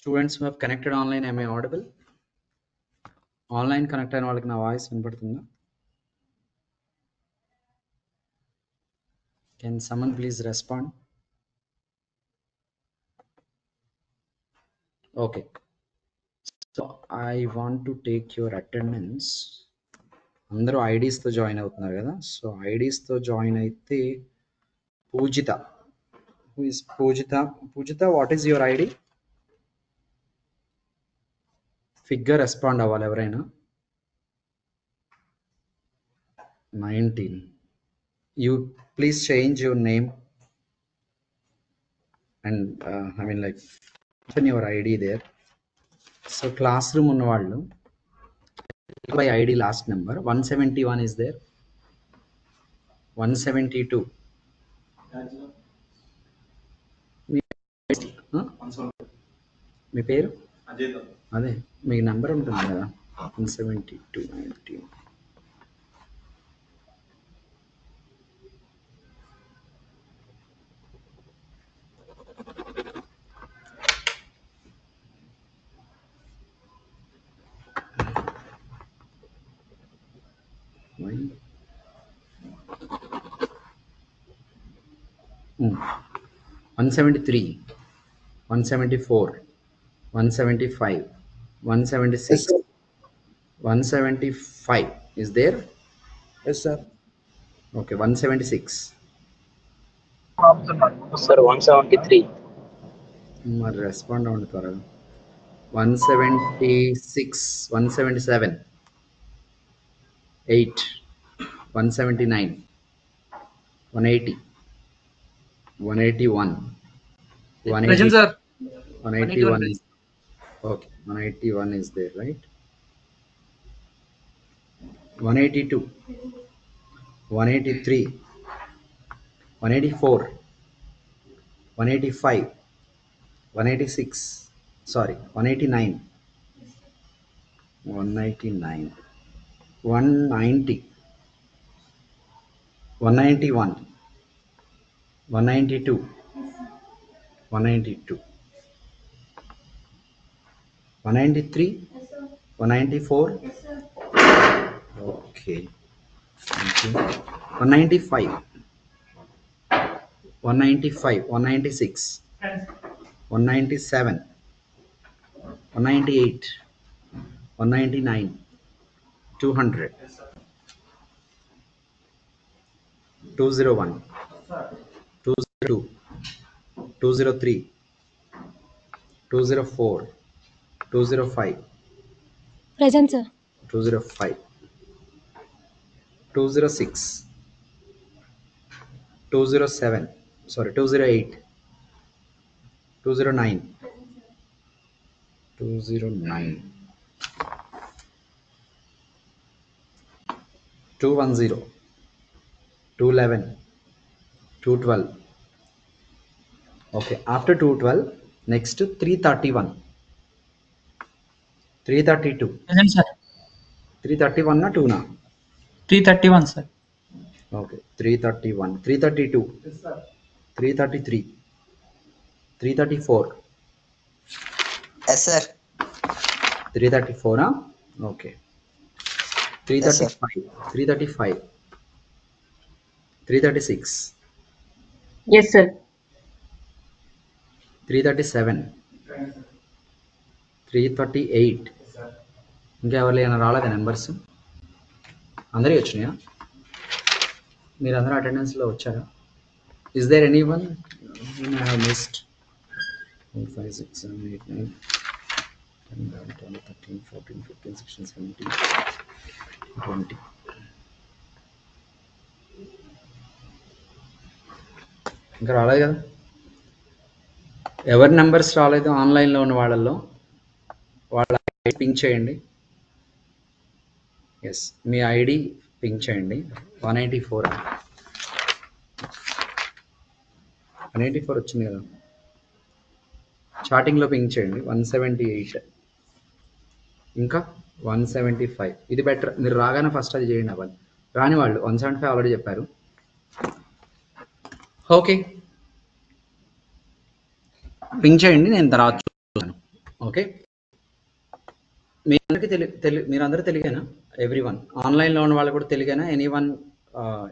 Students who have connected online, am I audible? Online connect అయిన వాళ్ళకి నా voice వినపడుతుందా? Can someone please respond? Okay. So I want to take your attendance. అందరూ ఐడీస్తో join అవుతున్నారు కదా. So ఐడీస్తో join అయితే Pujitha, who is Pujitha? Pujitha, what is your ID? ఫిగ్గా రెస్పాండ్ అవ్వాలి ఎవరైనా. 19. You please change your name and I mean like open your ID there. So classroom ఉన్న వాళ్ళు by ID last number 171 is there. 172. మీ పేరు అదే మీ నెంబర్ ఉంటుంది కదా 172 19. Why? 173, 174, 175, 176, 175 is there? Yes, sir. Okay, 176. Sir, 173. మరి రెస్పాండ్ అవ్వండి త్వరగా. 176, 177, 8, 179, 180, 181, Present, sir. 181 is okay. 181 is there, right? 182, 183, 184, 185, 186, sorry, 189, 199, 190, 191, 192, 192, 193, 194. Okay, thank you. 195, 195, 196, 197, 198, 199, 200, 201, 202, 203, 204, 205. Present, sir. 205, 206, 207, sorry, 208, 209, 209, 210, 211, 212. Okay, after 212, next 331, 332. Present, sir. 331 na 2 na? 331, sir. Okay, 331, 332, 333, 334. Yes, sir. 334, huh? Okay. 335, Yes, 335, 336, Yes, sir. 337, 338. ఇంకా ఎవరు ఏమైనా రాలేదా numbers? అందరికీ వచ్చినాయా? మీరు అందరూ అటెండెన్స్లో వచ్చారా? Is there anyone I have missed? 4 5 6 7 8 9 10 11 12 13 14 15 16 17 20. ఇంకా రాలేదు కదా? ఎవరి నెంబర్స్ రాలేదు ఆన్లైన్లో ఉన్న వాళ్ళల్లో వాళ్ళ ఐడి పింక్ చేయండి. ఎస్, మీ ఐడి పింక్ చేయండి. 184 184 వచ్చింది కదా, చాటింగ్లో పింక్ చేయండి. 178, ఇంకా 175. ఇది బెటర్, మీరు రాగానే ఫస్ట్ అది చేయండి. అవ్వాలి రాని వాళ్ళు 175 ఆల్రెడీ చెప్పారు. ఓకే, పింక్ చేయండి, నేను తర్వాత చూస్తాను. ఓకే, మీరందరూ తెలుగేనా? ఎవ్రీవన్ ఆన్లైన్లో ఉన్న వాళ్ళు కూడా తెలుగేనా? Anyone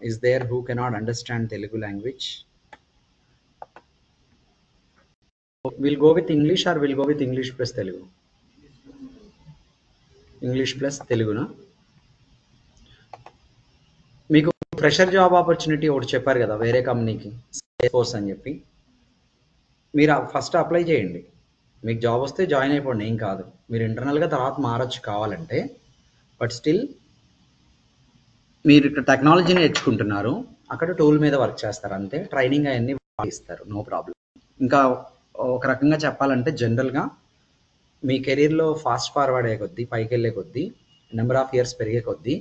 is there who cannot understand Telugu language? Will go with English or will go with English plus Telugu? English plus తెలుగునా? మీకు ఫ్రెషర్ జాబ్ ఆపర్చునిటీ ఒకటి చెప్పారు కదా వేరే కంపెనీకి, కోర్స్ అని చెప్పి, మీరు ఫస్ట్ అప్లై చేయండి. మీకు జాబ్ వస్తే జాయిన్ అయిపోండి, ఏం కాదు. మీరు ఇంటర్నల్గా తర్వాత మారచ్చు కావాలంటే. బట్ స్టిల్ మీరు ఇక్కడ టెక్నాలజీ నేర్చుకుంటున్నారు, అక్కడ టూల్ మీద వర్క్ చేస్తారు అంతే. ట్రైనింగ్ అవన్నీ ఇస్తారు, నో ప్రాబ్లం. ఇంకా ఒక రకంగా చెప్పాలంటే జనరల్గా మీ కెరీర్లో ఫాస్ట్ ఫార్వర్డ్ అయ్యే కొద్దీ, పైకి వెళ్ళే కొద్దీ, నెంబర్ ఆఫ్ ఇయర్స్ పెరిగే కొద్దీ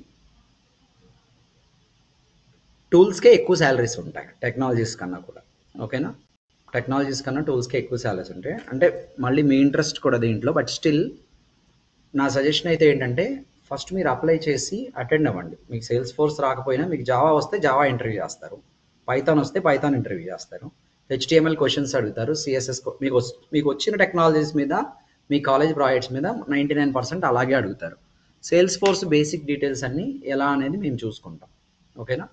టూల్స్కే ఎక్కువ శాలరీస్ ఉంటాయి టెక్నాలజీస్ కన్నా కూడా. ఓకేనా? టెక్నాలజీస్ కన్నా టూల్స్కే ఎక్కువ శాలరీస్ ఉంటాయి. అంటే మళ్ళీ మీ ఇంట్రెస్ట్ కూడా దీంట్లో. బట్ స్టిల్ నా సజెషన్ అయితే ఏంటంటే ఫస్ట్ మీరు అప్లై చేసి అటెండ్ అవ్వండి. మీకు సేల్స్ ఫోర్స్ రాకపోయినా మీకు జావా వస్తే జావా ఇంటర్వ్యూ చేస్తారు, పైథాన్ వస్తే పైథాన్ ఇంటర్వ్యూ చేస్తారు, హెచ్టిఎంఎల్ క్వశ్చన్స్ అడుగుతారు, సిఎస్ఎస్ మీకు వచ్చిన టెక్నాలజీస్ మీద, మీ కాలేజ్ ప్రాజెక్ట్స్ మీద 99% అలాగే అడుగుతారు. సేల్స్ ఫోర్స్ బేసిక్ డీటెయిల్స్ అన్నీ ఎలా అనేది మేము చూసుకుంటాం. ఓకేనా?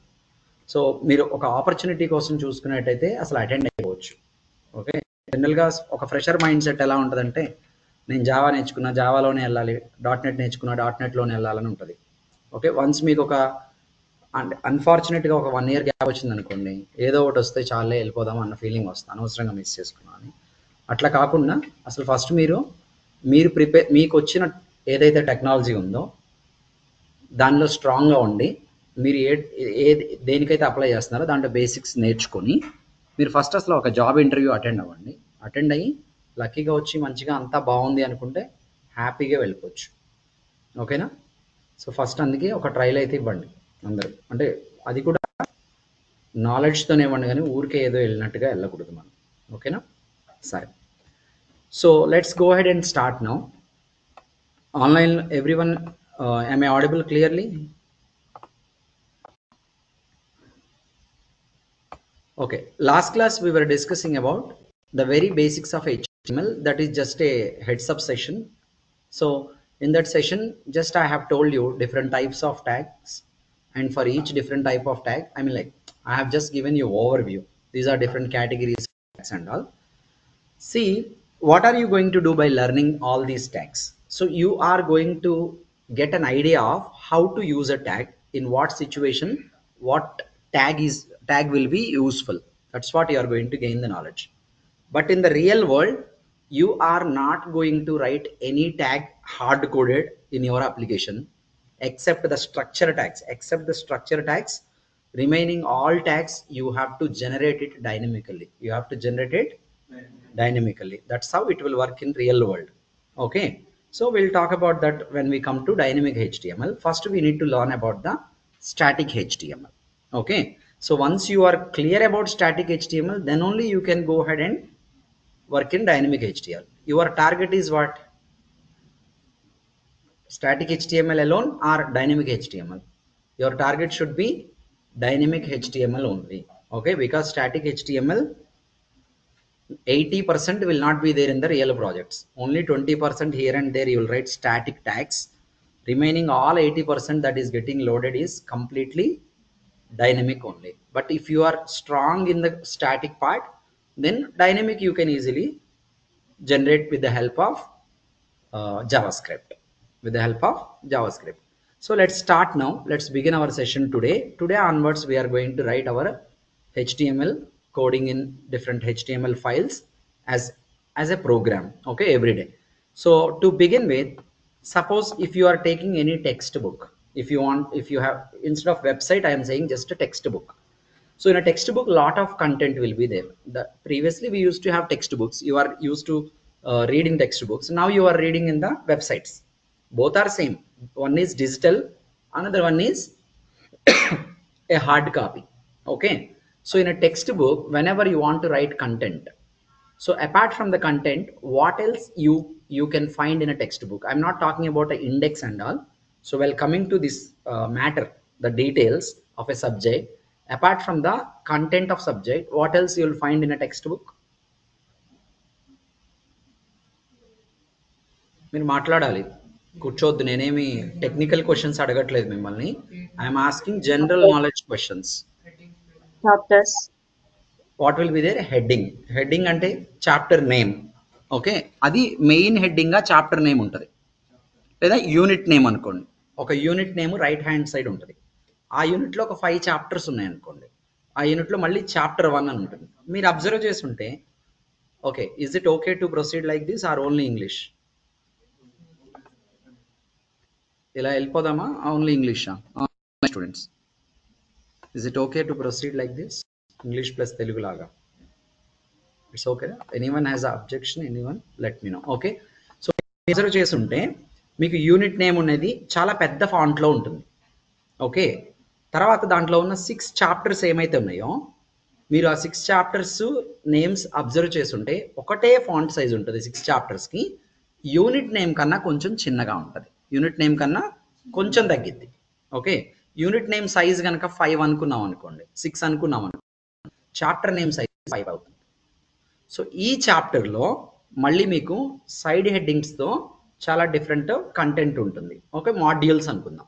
సో మీరు ఒక ఆపర్చునిటీ కోసం చూసుకున్నట్టయితే అసలు అటెండ్ అయిపోవచ్చు. ఓకే, జనరల్గా ఒక ఫ్రెషర్ మైండ్ సెట్ ఎలా ఉంటుందంటే, నేను జావా నేర్చుకున్నా జావాలోనే వెళ్ళాలి, .NET నేర్చుకున్నా .NETలోనే వెళ్ళాలని ఉంటుంది. ఓకే, వన్స్ మీకు ఒక అంటే అన్ఫార్చునేట్గా ఒక 1 ఇయర్ గ్యాప్ వచ్చింది అనుకోండి, ఏదో ఒకటి వస్తే చాలే వెళ్ళిపోదాం అన్న ఫీలింగ్ వస్తుంది, అనవసరంగా మిస్ చేసుకున్నాను అని. అట్లా కాకుండా అసలు ఫస్ట్ మీరు మీకు వచ్చిన ఏదైతే టెక్నాలజీ ఉందో దానిలో స్ట్రాంగ్గా ఉండి, మీరు దేనికైతే అప్లై చేస్తున్నారో దాంట్లో బేసిక్స్ నేర్చుకొని మీరు ఫస్ట్ అసలు ఒక జాబ్ ఇంటర్వ్యూ అటెండ్ అవ్వండి. అటెండ్ అయ్యి లక్కీగా వచ్చి మంచిగా అంతా బాగుంది అనుకుంటే హ్యాపీగా వెళ్ళిపోవచ్చు. ఓకేనా? సో ఫస్ట్ అందుకే ఒక ట్రైల్ అయితే ఇవ్వండి అందరూ. అంటే అది కూడా నాలెడ్జ్తోనే ఇవ్వండి, కానీ ఊరికే ఏదో వెళ్ళినట్టుగా వెళ్ళకూడదు మనం. ఓకేనా? సరే, so let's go head and start now. Online everyone, am I audible clearly? Okay, last class we were discussing about the very basics of HTML. That is just a heads up session. So in that session just I have told you different types of tags, and for each different type of tag, I mean, like, I have just given you overview. These are different categories of tags and all. See, what are you going to do by learning all these tags? So you are going to get an idea of how to use a tag, in what situation, what tag will be useful. That's what you are going to gain the knowledge. But in the real world, you are not going to write any tag hard coded in your application except the structure tags. Remaining all tags you have to generate it dynamically. That's how it will work in real world. Okay, so we'll talk about that when we come to dynamic HTML. First we need to learn about the static HTML. Okay, so once you are clear about static HTML, then only you can go ahead and work in dynamic HTML. Your target is what? Static HTML alone or dynamic HTML? Your target should be dynamic HTML only. Okay, because static HTML 80% will not be there in the real projects. Only 20% here and there you will write static tags. Remaining all 80% that is getting loaded is completely dynamic only. But if you are strong in the static part, then dynamic you can easily generate with the help of JavaScript. So let's start now. Let's begin our session today. Today onwards we are going to write our HTML coding in different HTML files as a program. Okay, every day. So to begin with, suppose if you are taking any textbook, if you have, instead of website, I am saying just a textbook. So in a textbook, lot of content will be there. Previously we used to have textbooks. You are used to reading textbooks. Now you are reading in the websites. Both are same. One is digital, another one is a hard copy. Okay, so in a textbook, whenever you want to write content, so apart from the content, what else you can find in a textbook? I'm not talking about the index and all. So while coming to this matter, the details of a subject, apart from the content of subject, what else you'll find in a textbook? మీరు మాట్లాడాలి, కూర్చోవద్దు. నేనేమి technical questions అడగట్లేదు మిమ్మల్ని. I'm asking general knowledge questions. Chapters. What will be there? Heading. Heading అంటే chapter name. Okay, అది main హెడ్డింగ్గా chapter name ఉంటుంది, లేదా యూనిట్ నేమ్ అనుకోండి. ఒక unit name right hand side ఉంటుంది. ఆ యూనిట్లో ఒక 5 చాప్టర్స్ ఉన్నాయనుకోండి. ఆ యూనిట్లో మళ్ళీ చాప్టర్ 1 అని ఉంటుంది. మీరు అబ్జర్వ్ చేస్తుంటే, okay, is it okay to proceed like this or only English? ఇలా వెళ్ళిపోదామా? ఓన్లీ ఇంగ్లీషా students? Is it okay to proceed like this? English plus Telugu లాగా it's okay? Anyone has a objection? Anyone? Let me know. Okay, so observe చేస్తుంటే మీకు unit name అనేది చాలా పెద్ద ఫాంట్లో ఉంటుంది. ఓకే, తర్వాత దాంట్లో ఉన్న 6 చాప్టర్స్ ఏమైతే ఉన్నాయో, మీరు ఆ 6 చాప్టర్స్ నేమ్స్ అబ్జర్వ్ చేస్తుంటే ఒకటే ఫాంట్ సైజ్ ఉంటుంది 6 చాప్టర్స్కి. యూనిట్ నేమ్ కన్నా కొంచెం చిన్నగా ఉంటుంది. యూనిట్ నేమ్ కన్నా కొంచెం తగ్గిద్ది. ఓకే, యూనిట్ నేమ్ సైజ్ కనుక 5 అనుకున్నాం అనుకోండి, 6 అనుకున్నాం అనుకోండి, చాప్టర్ నేమ్ సైజ్ 5 అవుతుంది. సో ఈ చాప్టర్లో మళ్ళీ మీకు సైడ్ హెడ్డింగ్స్తో చాలా డిఫరెంట్ కంటెంట్ ఉంటుంది. ఓకే, మాడ్యూల్స్ అనుకుందాం.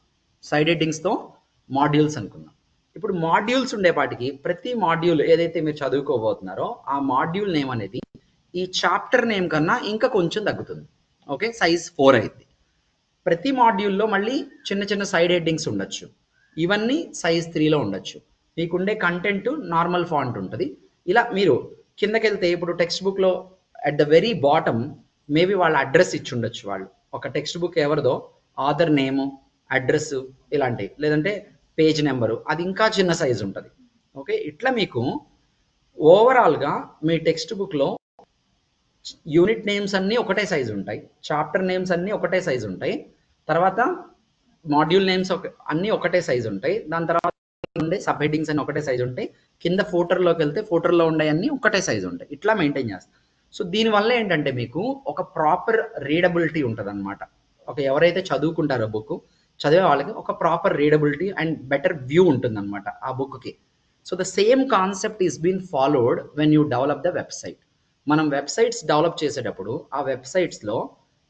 సైడ్ హెడ్డింగ్స్తో మాడ్యూల్స్ అనుకుందాం. ఇప్పుడు మాడ్యూల్స్ ఉండేపాటికి ప్రతి మాడ్యూల్ ఏదైతే మీరు చదువుకోబోతున్నారో ఆ మాడ్యూల్ నేమ్ అనేది ఈ చాప్టర్ నేమ్ కన్నా ఇంకా కొంచెం తగ్గుతుంది. ఓకే, సైజ్ 4 అయింది. ప్రతి మాడ్యూల్లో మళ్ళీ చిన్న చిన్న సైడ్ హెడ్డింగ్స్ ఉండొచ్చు. ఇవన్నీ సైజ్ 3లో ఉండొచ్చు. మీకుండే కంటెంట్ నార్మల్ ఫాంట్ ఉంటుంది. ఇలా మీరు కిందకెళ్తే ఇప్పుడు టెక్స్ట్ బుక్లో at the very bottom maybe వాళ్ళ అడ్రస్ ఇచ్చి ఉండొచ్చు. వాళ్ళు ఒక టెక్స్ట్ బుక్ ఎవరిదో ఆథర్ నేము, అడ్రస్ ఇలాంటివి, లేదంటే పేజ్ నెంబరు, అది ఇంకా చిన్న సైజు ఉంటుంది. ఓకే, ఇట్లా మీకు ఓవరాల్గా మీ టెక్స్ట్ బుక్లో యూనిట్ నేమ్స్ అన్నీ ఒకటే సైజు ఉంటాయి, చాప్టర్ నేమ్స్ అన్నీ ఒకటే సైజు ఉంటాయి, తర్వాత మాడ్యూల్ నేమ్స్ అన్నీ ఒకటే సైజు ఉంటాయి, దాని తర్వాత ఉండే సబ్ హెడ్డింగ్స్ అన్ని ఒకటే సైజు ఉంటాయి, కింద ఫోటర్లోకి వెళ్తే ఫోటర్లో ఉండే అన్నీ ఒకటే సైజు ఉంటాయి. ఇట్లా మెయింటైన్ చేస్తాం. సో దీనివల్ల ఏంటంటే మీకు ఒక ప్రాపర్ రీడబిలిటీ ఉంటుంది అనమాట. ఒక ఎవరైతే చదువుకుంటారో బుక్ చదివే వాళ్ళకి ఒక proper readability and better view ఉంటుంది అనమాట ఆ బుక్కి. So the same concept is been followed when you develop the website. మనం వెబ్సైట్స్ డెవలప్ చేసేటప్పుడు ఆ వెబ్సైట్స్లో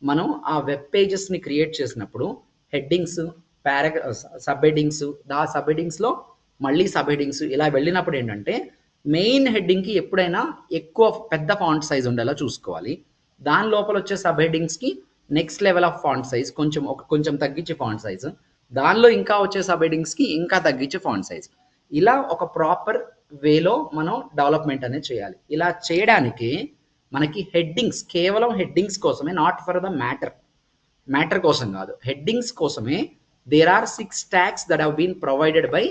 మనం ఆ వెబ్ పేజెస్ని క్రియేట్ చేసినప్పుడు హెడ్డింగ్స్, సబ్ హెడ్డింగ్స్, ఆ సబ్ హెడ్డింగ్స్లో మళ్ళీ సబ్ హెడ్డింగ్స్ ఇలా వెళ్ళినప్పుడు ఏంటంటే మెయిన్ హెడ్డింగ్కి ఎప్పుడైనా ఎక్కువ పెద్ద ఫాంట్ సైజ్ ఉండేలా చూసుకోవాలి. దాని లోపల వచ్చే సబ్ హెడ్డింగ్స్కి next level of font size కొంచెం తగ్గించే ఫాంట్ సైజ్, దానిలో ఇంకా వచ్చే సబ్ హెడ్డింగ్స్కి ఇంకా తగ్గించే ఫాంట్ సైజ్. ఇలా ఒక ప్రాపర్ వేలో మనం డెవలప్మెంట్ అనేది చేయాలి. ఇలా చేయడానికి మనకి హెడ్డింగ్స్, కేవలం హెడ్డింగ్స్ కోసమే, నాట్ ఫర్ ద మ్యాటర్ కోసం కాదు, హెడ్డింగ్స్ కోసమే there are 6 tags that have been provided by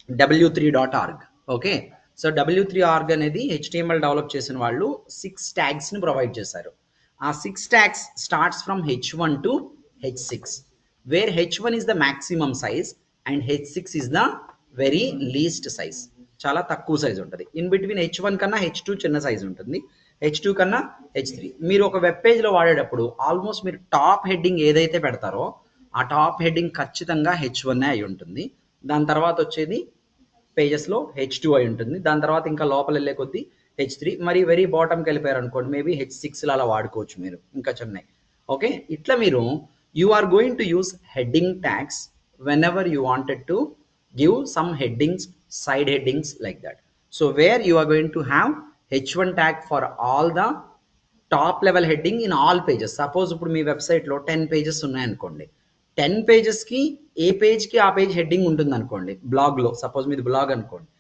w3.org. Okay, so w3.org అనేది HTML డెవలప్ చేసిన వాళ్ళు 6 tagsని ప్రొవైడ్ చేశారు. ఆ 6 tags starts from H1 to H6, where H1 is the maximum size and H6 is the very least size. చాలా తక్కువ size ఉంటుంది. In between H1 కన్నా H2 చిన్న సైజ్ ఉంటుంది, H2 కన్నా H3. మీరు ఒక వెబ్ పేజ్లో వాడేటప్పుడు ఆల్మోస్ట్ మీరు టాప్ హెడ్డింగ్ ఏదైతే పెడతారో ఆ టాప్ హెడ్డింగ్ ఖచ్చితంగా H1 అయి ఉంటుంది. దాని తర్వాత వచ్చేది పేజెస్లో H2 అయి ఉంటుంది. దాని తర్వాత ఇంకా లోపల వెళ్ళే కొద్దీ H3, మరి వెరీ బాటమ్కి వెళ్ళిపోయారు అనుకోండి మేబీ H6 అలా వాడుకోవచ్చు మీరు, ఇంకా చిన్నవి. ఓకే, ఇట్లా మీరు you are going to use heading tags whenever you wanted to give some headings, side headings like that. So where you are going to have H1 tag for all the top level heading in all pages. Suppose ఇప్పుడు మీ వెబ్సైట్లో 10 pages ఉన్నాయనుకోండి, 10 pagesకి ఏ పేజ్కి ఆ page heading ఉంటుంది అనుకోండి. బ్లాగ్లో suppose మీది blog అనుకోండి,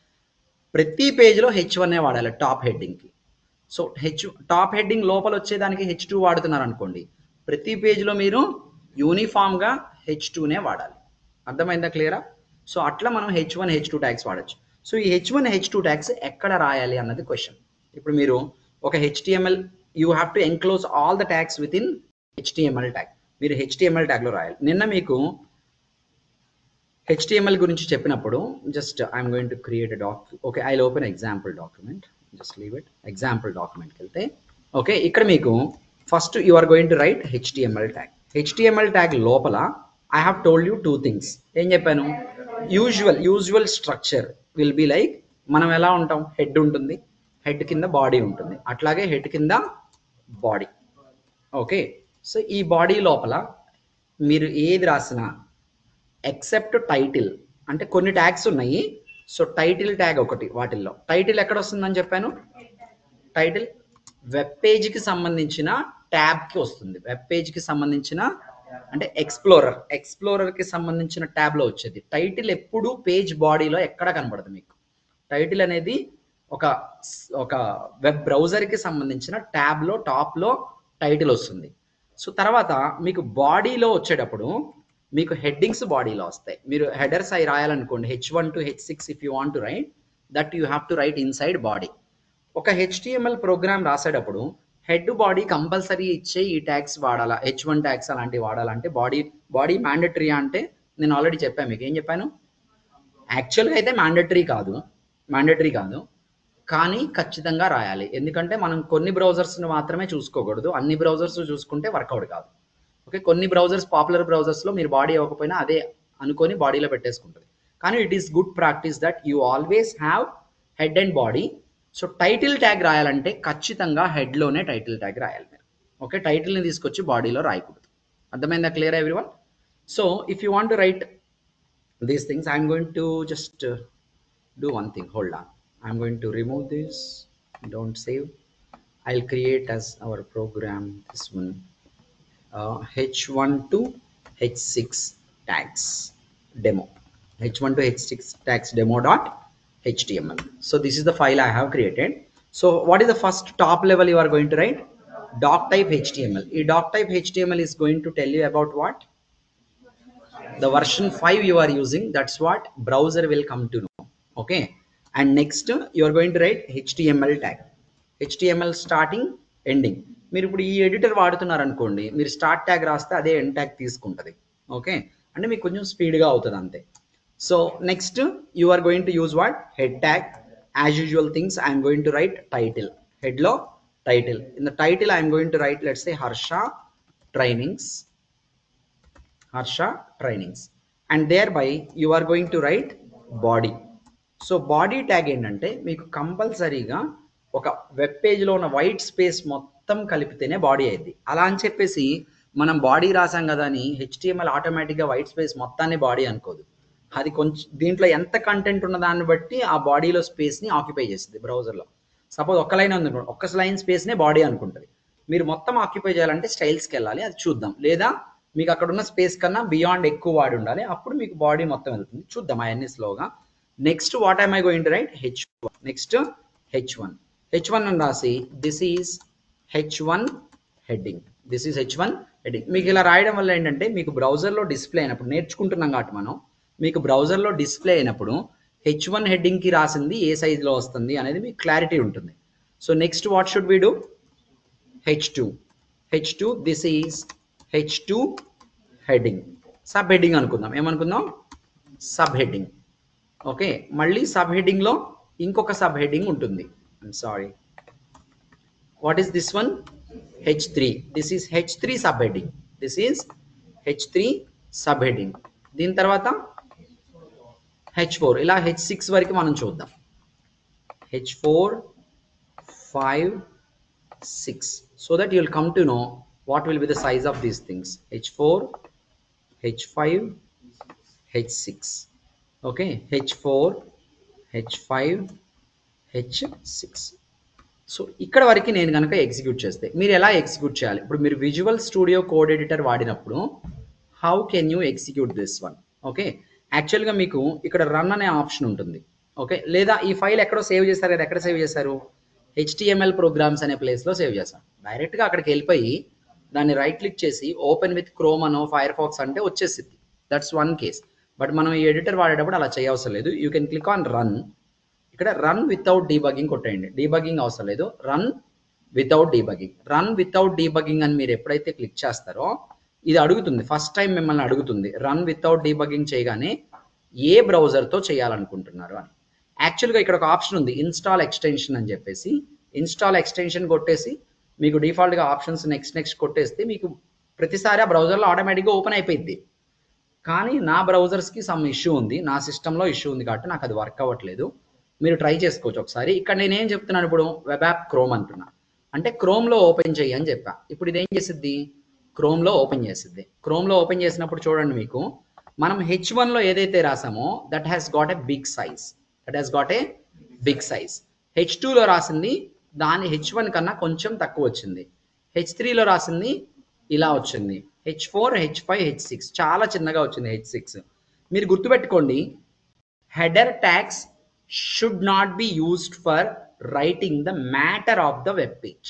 ప్రతి పేజ్లో H1 వాడాలి టాప్ హెడ్డింగ్కి. సో టాప్ హెడ్డింగ్ లోపల వచ్చేదానికి H2 వాడుతున్నారు అనుకోండి, ప్రతి పేజ్లో మీరు యూనిఫామ్గా H2 వాడాలి. అర్థమైందా? క్లియరా? సో అట్లా మనం H1, H2 ట్యాగ్స్ వాడచ్చు. సో ఈ H1, H2 ట్యాగ్స్ ఎక్కడ రాయాలి అన్నది క్వశ్చన్. ఇప్పుడు మీరు ఒక HTML, you have to enclose all the tags within HTML tag. మీరు HTML ట్యాగ్లో రాయాలి. నిన్న మీకు HTML గురించి చెప్పినప్పుడు just I'm going to create a okay, I open example document, just leave it. Example డాక్యుమెంట్కి వెళ్తే ఓకే, ఇక్కడ మీకు first you are going to write HTML tag. HTML tag లోపల I have told you 2 things. ఏం చెప్పాను? Usual structure will be like, మనం ఎలా ఉంటాం, హెడ్ ఉంటుంది, హెడ్ కింద బాడీ ఉంటుంది, అట్లాగే హెడ్ కింద బాడీ. ఓకే, సో ఈ బాడీ లోపల మీరు ఏది రాసినా ఎక్సెప్ట్ టైటిల్, అంటే కొన్ని ట్యాగ్స్ ఉన్నాయి. సో టైటిల్ ట్యాగ్ ఒకటి, వాటిల్లో టైటిల్ ఎక్కడ వస్తుందని చెప్పాను, టైటిల్ వెబ్ పేజ్కి సంబంధించిన ట్యాబ్కి వస్తుంది. వెబ్ పేజ్కి సంబంధించిన అంటే ఎక్స్ప్లోరర్కి సంబంధించిన ట్యాబ్లో వచ్చేది. టైటిల్ ఎప్పుడు పేజ్ బాడీలో ఎక్కడ కనబడదు మీకు. టైటిల్ అనేది ఒక వెబ్ బ్రౌజర్కి సంబంధించిన ట్యాబ్లో టాప్లో టైటిల్ వస్తుంది. సో తర్వాత మీకు బాడీలో వచ్చేటప్పుడు మీకు హెడ్డింగ్స్ బాడీలో వస్తాయి. మీరు హెడర్స్ అవి రాయాలనుకోండి, H1 to H6 if you want to right that you have to right inside body. ఒక HTML ప్రోగ్రామ్ రాసేటప్పుడు హెడ్ బాడీ కంపల్సరీ ఇచ్చే ఈ ట్యాగ్స్ వాడాలా, H1 ట్యాగ్స్ అలాంటివి వాడాలంటే బాడీ మ్యాండటరీ అంటే నేను ఆల్రెడీ చెప్పాను మీకు. ఏం చెప్పాను, యాక్చువల్గా అయితే మ్యాండటరీ కాదు కానీ ఖచ్చితంగా రాయాలి. ఎందుకంటే మనం కొన్ని బ్రౌజర్స్ని మాత్రమే చూసుకోకూడదు, అన్ని బ్రౌజర్స్ చూసుకుంటే వర్కౌట్ కాదు. ఓకే, కొన్ని బ్రౌజర్స్ పాపులర్ బ్రౌజర్స్లో మీరు బాడీ ఇవ్వకపోయినా అదే అనుకొని బాడీలో పెట్టేసుకుంటుంది. కానీ it is good practice that you always have head and body. So title tag రాయాలంటే ఖచ్చితంగా హెడ్లోనే టైటిల్ ట్యాగ్ రాయాలి మీరు. ఓకే, టైటిల్ని తీసుకొచ్చి బాడీలో రాయకూడదు. అర్థమైందా? Clear everyone? So if you want to right these things, I'm going to just do one thing. Hold on, I'm going to remove this, don't save. I'll create as our program this one, H1 to H6 tags demo, H1 to H6 tags demo.html. So this is the file I have created. So what is the first top level you are going to write? Doc type HTML. A doc type HTML is going to tell you about what the version 5 you are using. That's what browser will come to know. Okay, and next you are going to write HTML tag, HTML starting ending. మీరు ఇప్పుడు ఈ editor వాడుతున్నారు అనుకోండి, మీరు start tag రాస్తే అదే end tag తీసుకుంటుంది. Okay, అంటే మీకు కొంచెం స్పీడ్గా అవుతుంది అంతే. So next you are going to use what, head tag. As usual things I'm going to write title, హెడ్లో title. In the title I'm going to write let's say Harsha trainings, and thereby you are going to write body. So body tag ఏంటంటే మీకు కంపల్సరీగా ఒక web పేజ్లో ఉన్న white space మొత్తం కలిపితేనే body అయింది. అలా అని చెప్పేసి మనం బాడీ రాసాం కదా అని HTML ఆటోమేటిక్గా వైట్ స్పేస్ మొత్తాన్ని బాడీ అనుకోదు. అది కొంచెం దీంట్లో ఎంత కంటెంట్ ఉన్న దాన్ని బట్టి ఆ బాడీలో స్పేస్ని ఆక్యుపై చేస్తుంది బ్రౌజర్లో. సపోజ్ ఒక్క లైన్ ఉంది, ఒక్క లైన్ స్పేస్నే బాడీ అనుకుంటుంది. మీరు మొత్తం ఆక్యుపై చేయాలంటే స్టైల్స్కి వెళ్ళాలి, అది చూద్దాం. లేదా మీకు అక్కడ ఉన్న స్పేస్ కన్నా బియాండ్ ఎక్కువ వాడి ఉండాలి, అప్పుడు మీకు బాడీ మొత్తం వెళ్తుంది. చూద్దాం అవన్నీ స్లోగా. Next what I'm I going to right, H1. Next H1 అని రాసి దిస్ ఈజ్ H1 హెడ్డింగ్, మీకు ఇలా రాయడం వల్ల ఏంటంటే మీకు బ్రౌజర్లో డిస్ప్లే అయినప్పుడు, నేర్చుకుంటున్నాం కాబట్టి మనం, మీకు బ్రౌజర్లో డిస్ప్లే అయినప్పుడు H1 హెడ్డింగ్కి రాసింది ఏ సైజులో వస్తుంది అనేది మీకు క్లారిటీ ఉంటుంది. So next what should we do, H2 this is H2 heading, sub heading అనుకుందాం. ఏమనుకుందాం, సబ్ హెడ్డింగ్. ఓకే, మళ్ళీ సబ్ హెడ్డింగ్లో ఇంకొక సబ్ హెడ్డింగ్ ఉంటుంది. Sorry, what is this one, H3. This is H3 sub heading. దీని తర్వాత H4, ఇలా H6 వరకు మనం చూద్దాం. H4, 5, 6, so that you will come to know what will be the size of these things. H4, H5, H6. Okay, H4, H5, H6. So ఇక్కడ వరకు నేను కనుక ఎగ్జిక్యూట్ చేస్తే మీరు ఎలా ఎగ్జిక్యూట్ చేయాలి, ఇప్పుడు మీరు విజువల్ స్టూడియో కోడ్ ఎడిటర్ వాడినప్పుడు how can you execute this one. Okay, యాక్చువల్గా మీకు ఇక్కడ రన్ అనే ఆప్షన్ ఉంటుంది. ఓకే, లేదా ఈ ఫైల్ ఎక్కడో సేవ్ చేస్తారు కదా, ఎక్కడ సేవ్ చేశారు, HTML ప్రోగ్రామ్స్ అనే ప్లేస్లో సేవ్ చేస్తాం. డైరెక్ట్గా అక్కడికి వెళ్ళిపోయి దాన్ని రైట్ క్లిక్ చేసి ఓపెన్ విత్ క్రోమ్ అనో ఫైర్ ఫాక్స్ అంటే వచ్చేసింది. That's one case. బట్ మనం ఈ ఎడిటర్ వాడేటప్పుడు అలా చేయవసరం లేదు. You can click on run. ఇక్కడ రన్ వితౌట్ డీబగ్గింగ్ కొట్టేయండి, డీబగ్గింగ్ అవసరం లేదు. రన్ వితౌట్ డీబగ్గింగ్ అని మీరు ఎప్పుడైతే క్లిక్ చేస్తారో ఇది అడుగుతుంది, ఫస్ట్ టైం మిమ్మల్ని అడుగుతుంది రన్ వితౌట్ డీబగ్గింగ్ చేయగానే ఏ బ్రౌజర్తో చేయాలనుకుంటున్నారు అని. యాక్చువల్గా ఇక్కడ ఒక ఆప్షన్ ఉంది, ఇన్స్టాల్ ఎక్స్టెన్షన్ అని చెప్పేసి. ఇన్స్టాల్ ఎక్స్టెన్షన్ కొట్టేసి మీకు డిఫాల్ట్గా ఆప్షన్స్ నెక్స్ట్ కొట్టేస్తే మీకు ప్రతిసారి ఆ బ్రౌజర్లో ఆటోమేటిక్గా ఓపెన్ అయిపోయింది. కానీ నా బ్రౌజర్స్కి సమ్ ఇష్యూ ఉంది, నా సిస్టంలో ఇష్యూ ఉంది కాబట్టి నాకు అది వర్క్ అవ్వట్లేదు. మీరు ట్రై చేసుకోవచ్చు ఒకసారి. ఇక్కడ నేనేం చెప్తున్నాను, ఇప్పుడు వెబ్ యాప్ క్రోమ్ అంటున్నా, అంటే క్రోమ్లో ఓపెన్ చేయి అని చెప్పా. ఇప్పుడు ఇదేం చేసిద్ది, క్రోమ్లో ఓపెన్ చేసిద్ది. క్రోమ్లో ఓపెన్ చేసినప్పుడు చూడండి, మీకు మనం H1లో ఏదైతే రాసామో that has got a big size. H2లో రాసింది దాని H1 కన్నా కొంచెం తక్కువ వచ్చింది. H3లో రాసింది ఇలా వచ్చింది. H4, H5, H6 చాలా చిన్నగా వచ్చింది. H6 మీరు గుర్తుపెట్టుకోండి, header tags should not be used for writing the matter of the web page.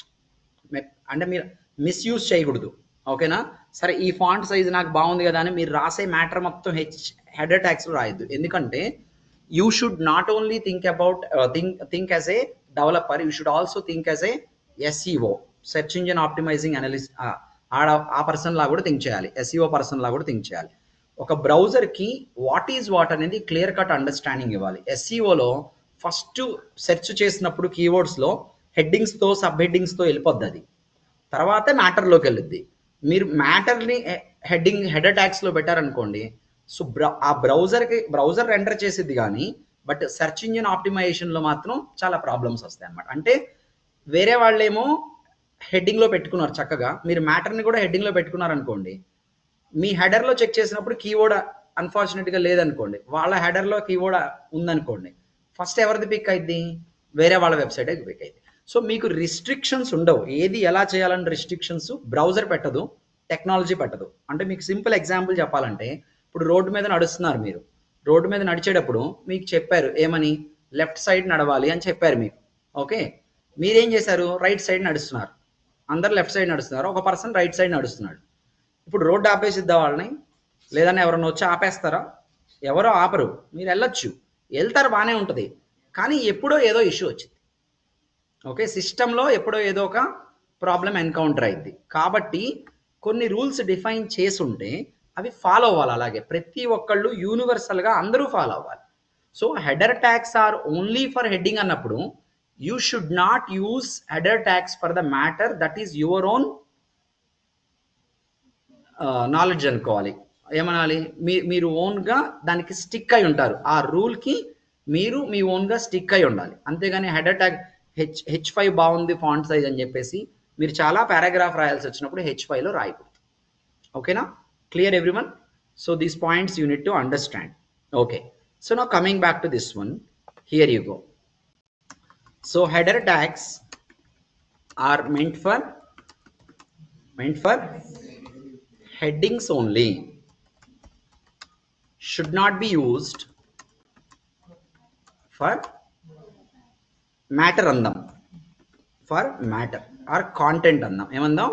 అంటే మీరు మిస్యూజ్ చేయకూడదు, ఓకేనా? సరే, ఈ ఫాంట్ సైజ్ నాకు బాగుంది కదా అని మీరు రాసే మ్యాటర్ మొత్తం హెడర్ ట్యాగ్స్లో రాయొద్దు. ఎందుకంటే you should not only think about think as a developer, you should also think as a SEO, search engine optimising analyst. ఆ పర్సన్ లా కూడా థింక్ చేయాలి, SEO పర్సన్ లా కూడా థింక్ చేయాలి. ఒక బ్రౌజర్కి వాట్ ఈజ్ వాట్ అనేది clear cut understanding ఇవ్వాలి. SEOలో first search చేసినప్పుడు కీవర్డ్స్లో హెడ్డింగ్స్తో sub హెడ్డింగ్స్తో వెళ్ళిపోద్ది, అది తర్వాత మ్యాటర్లోకి వెళ్ళిద్ది. మీరు మ్యాటర్ని హెడర్ ట్యాగ్స్లో పెట్టారనుకోండి, సో ఆ బ్రౌజర్ ఎంటర్ చేసిద్ది కానీ బట్ సెర్చ్ ఇంజిన్ ఆప్టిమైజేషన్లో మాత్రం చాలా ప్రాబ్లమ్స్ వస్తాయి అన్నమాట. అంటే వేరే వాళ్ళేమో హెడ్డింగ్లో పెట్టుకున్నారు చక్కగా, మీరు మ్యాటర్ని కూడా హెడ్డింగ్లో పెట్టుకున్నారనుకోండి, మీ హెడర్లో చెక్ చేసినప్పుడు కీవర్డ్ అన్ఫార్చునేట్గా లేదనుకోండి, వాళ్ళ హెడర్లో కీవర్డ్ ఉందనుకోండి, ఫస్ట్ ఎవరిది పిక్ అయింది? వేరే వాళ్ళ వెబ్సైట్ పిక్ అయింది. సో మీకు రిస్ట్రిక్షన్స్ ఉండవు, ఏది ఎలా చేయాలని రిస్ట్రిక్షన్స్ బ్రౌజర్ పెట్టదు, టెక్నాలజీ పెట్టదు. అంటే మీకు సింపుల్ ఎగ్జాంపుల్ చెప్పాలంటే, ఇప్పుడు రోడ్డు మీద నడుస్తున్నారు, మీరు రోడ్డు మీద నడిచేటప్పుడు మీకు చెప్పారు ఏమని, లెఫ్ట్ సైడ్ నడవాలి అని చెప్పారు మీకు, ఓకే? మీరేం చేశారు? రైట్ సైడ్ నడుస్తున్నారు, అందరు లెఫ్ట్ సైడ్ నడుస్తున్నారు, ఒక పర్సన్ రైట్ సైడ్ నడుస్తున్నాడు. ఇప్పుడు రోడ్డు ఆపేసిద్దా వాళ్ళని? లేదని ఎవరన్నా వచ్చి ఆపేస్తారా? ఎవరో ఆపరు, మీరు వెళ్ళొచ్చు, వెళ్తారు, బాగానే ఉంటుంది. కానీ ఎప్పుడో ఏదో ఇష్యూ వచ్చింది, ఓకే? సిస్టంలో ఎప్పుడో ఏదో ఒక ప్రాబ్లం ఎన్కౌంటర్ అయింది. కాబట్టి కొన్ని రూల్స్ డిఫైన్ చేసి ఉంటే అవి ఫాలో అవ్వాలి. అలాగే ప్రతి ఒక్కళ్ళు యూనివర్సల్గా అందరూ ఫాలో అవ్వాలి. So header tags are only for heading అన్నప్పుడు you should not use header tags for the matter that is your own knowledge అనుకోవాలి. ఏమనాలి? మీరు ఓన్గా దానికి స్టిక్ అయి ఉంటారు, ఆ రూల్కి మీరు మీ ఓన్గా స్టిక్ అయి ఉండాలి. అంతేగాని హెడర్ ట్యాగ్ H5 బాగుంది ఫాంట్ సైజ్ అని చెప్పేసి మీరు చాలా పారాగ్రాఫ్ రాయాల్సి వచ్చినప్పుడు H5లో రాయకూడదు, ఓకేనా? Clear everyone? So these points you need to understand. Okay, so now coming back to this one, here you go. So header tags are meant for headings only, should not be used for matter andam, for matter or content andam. ఏమందాం?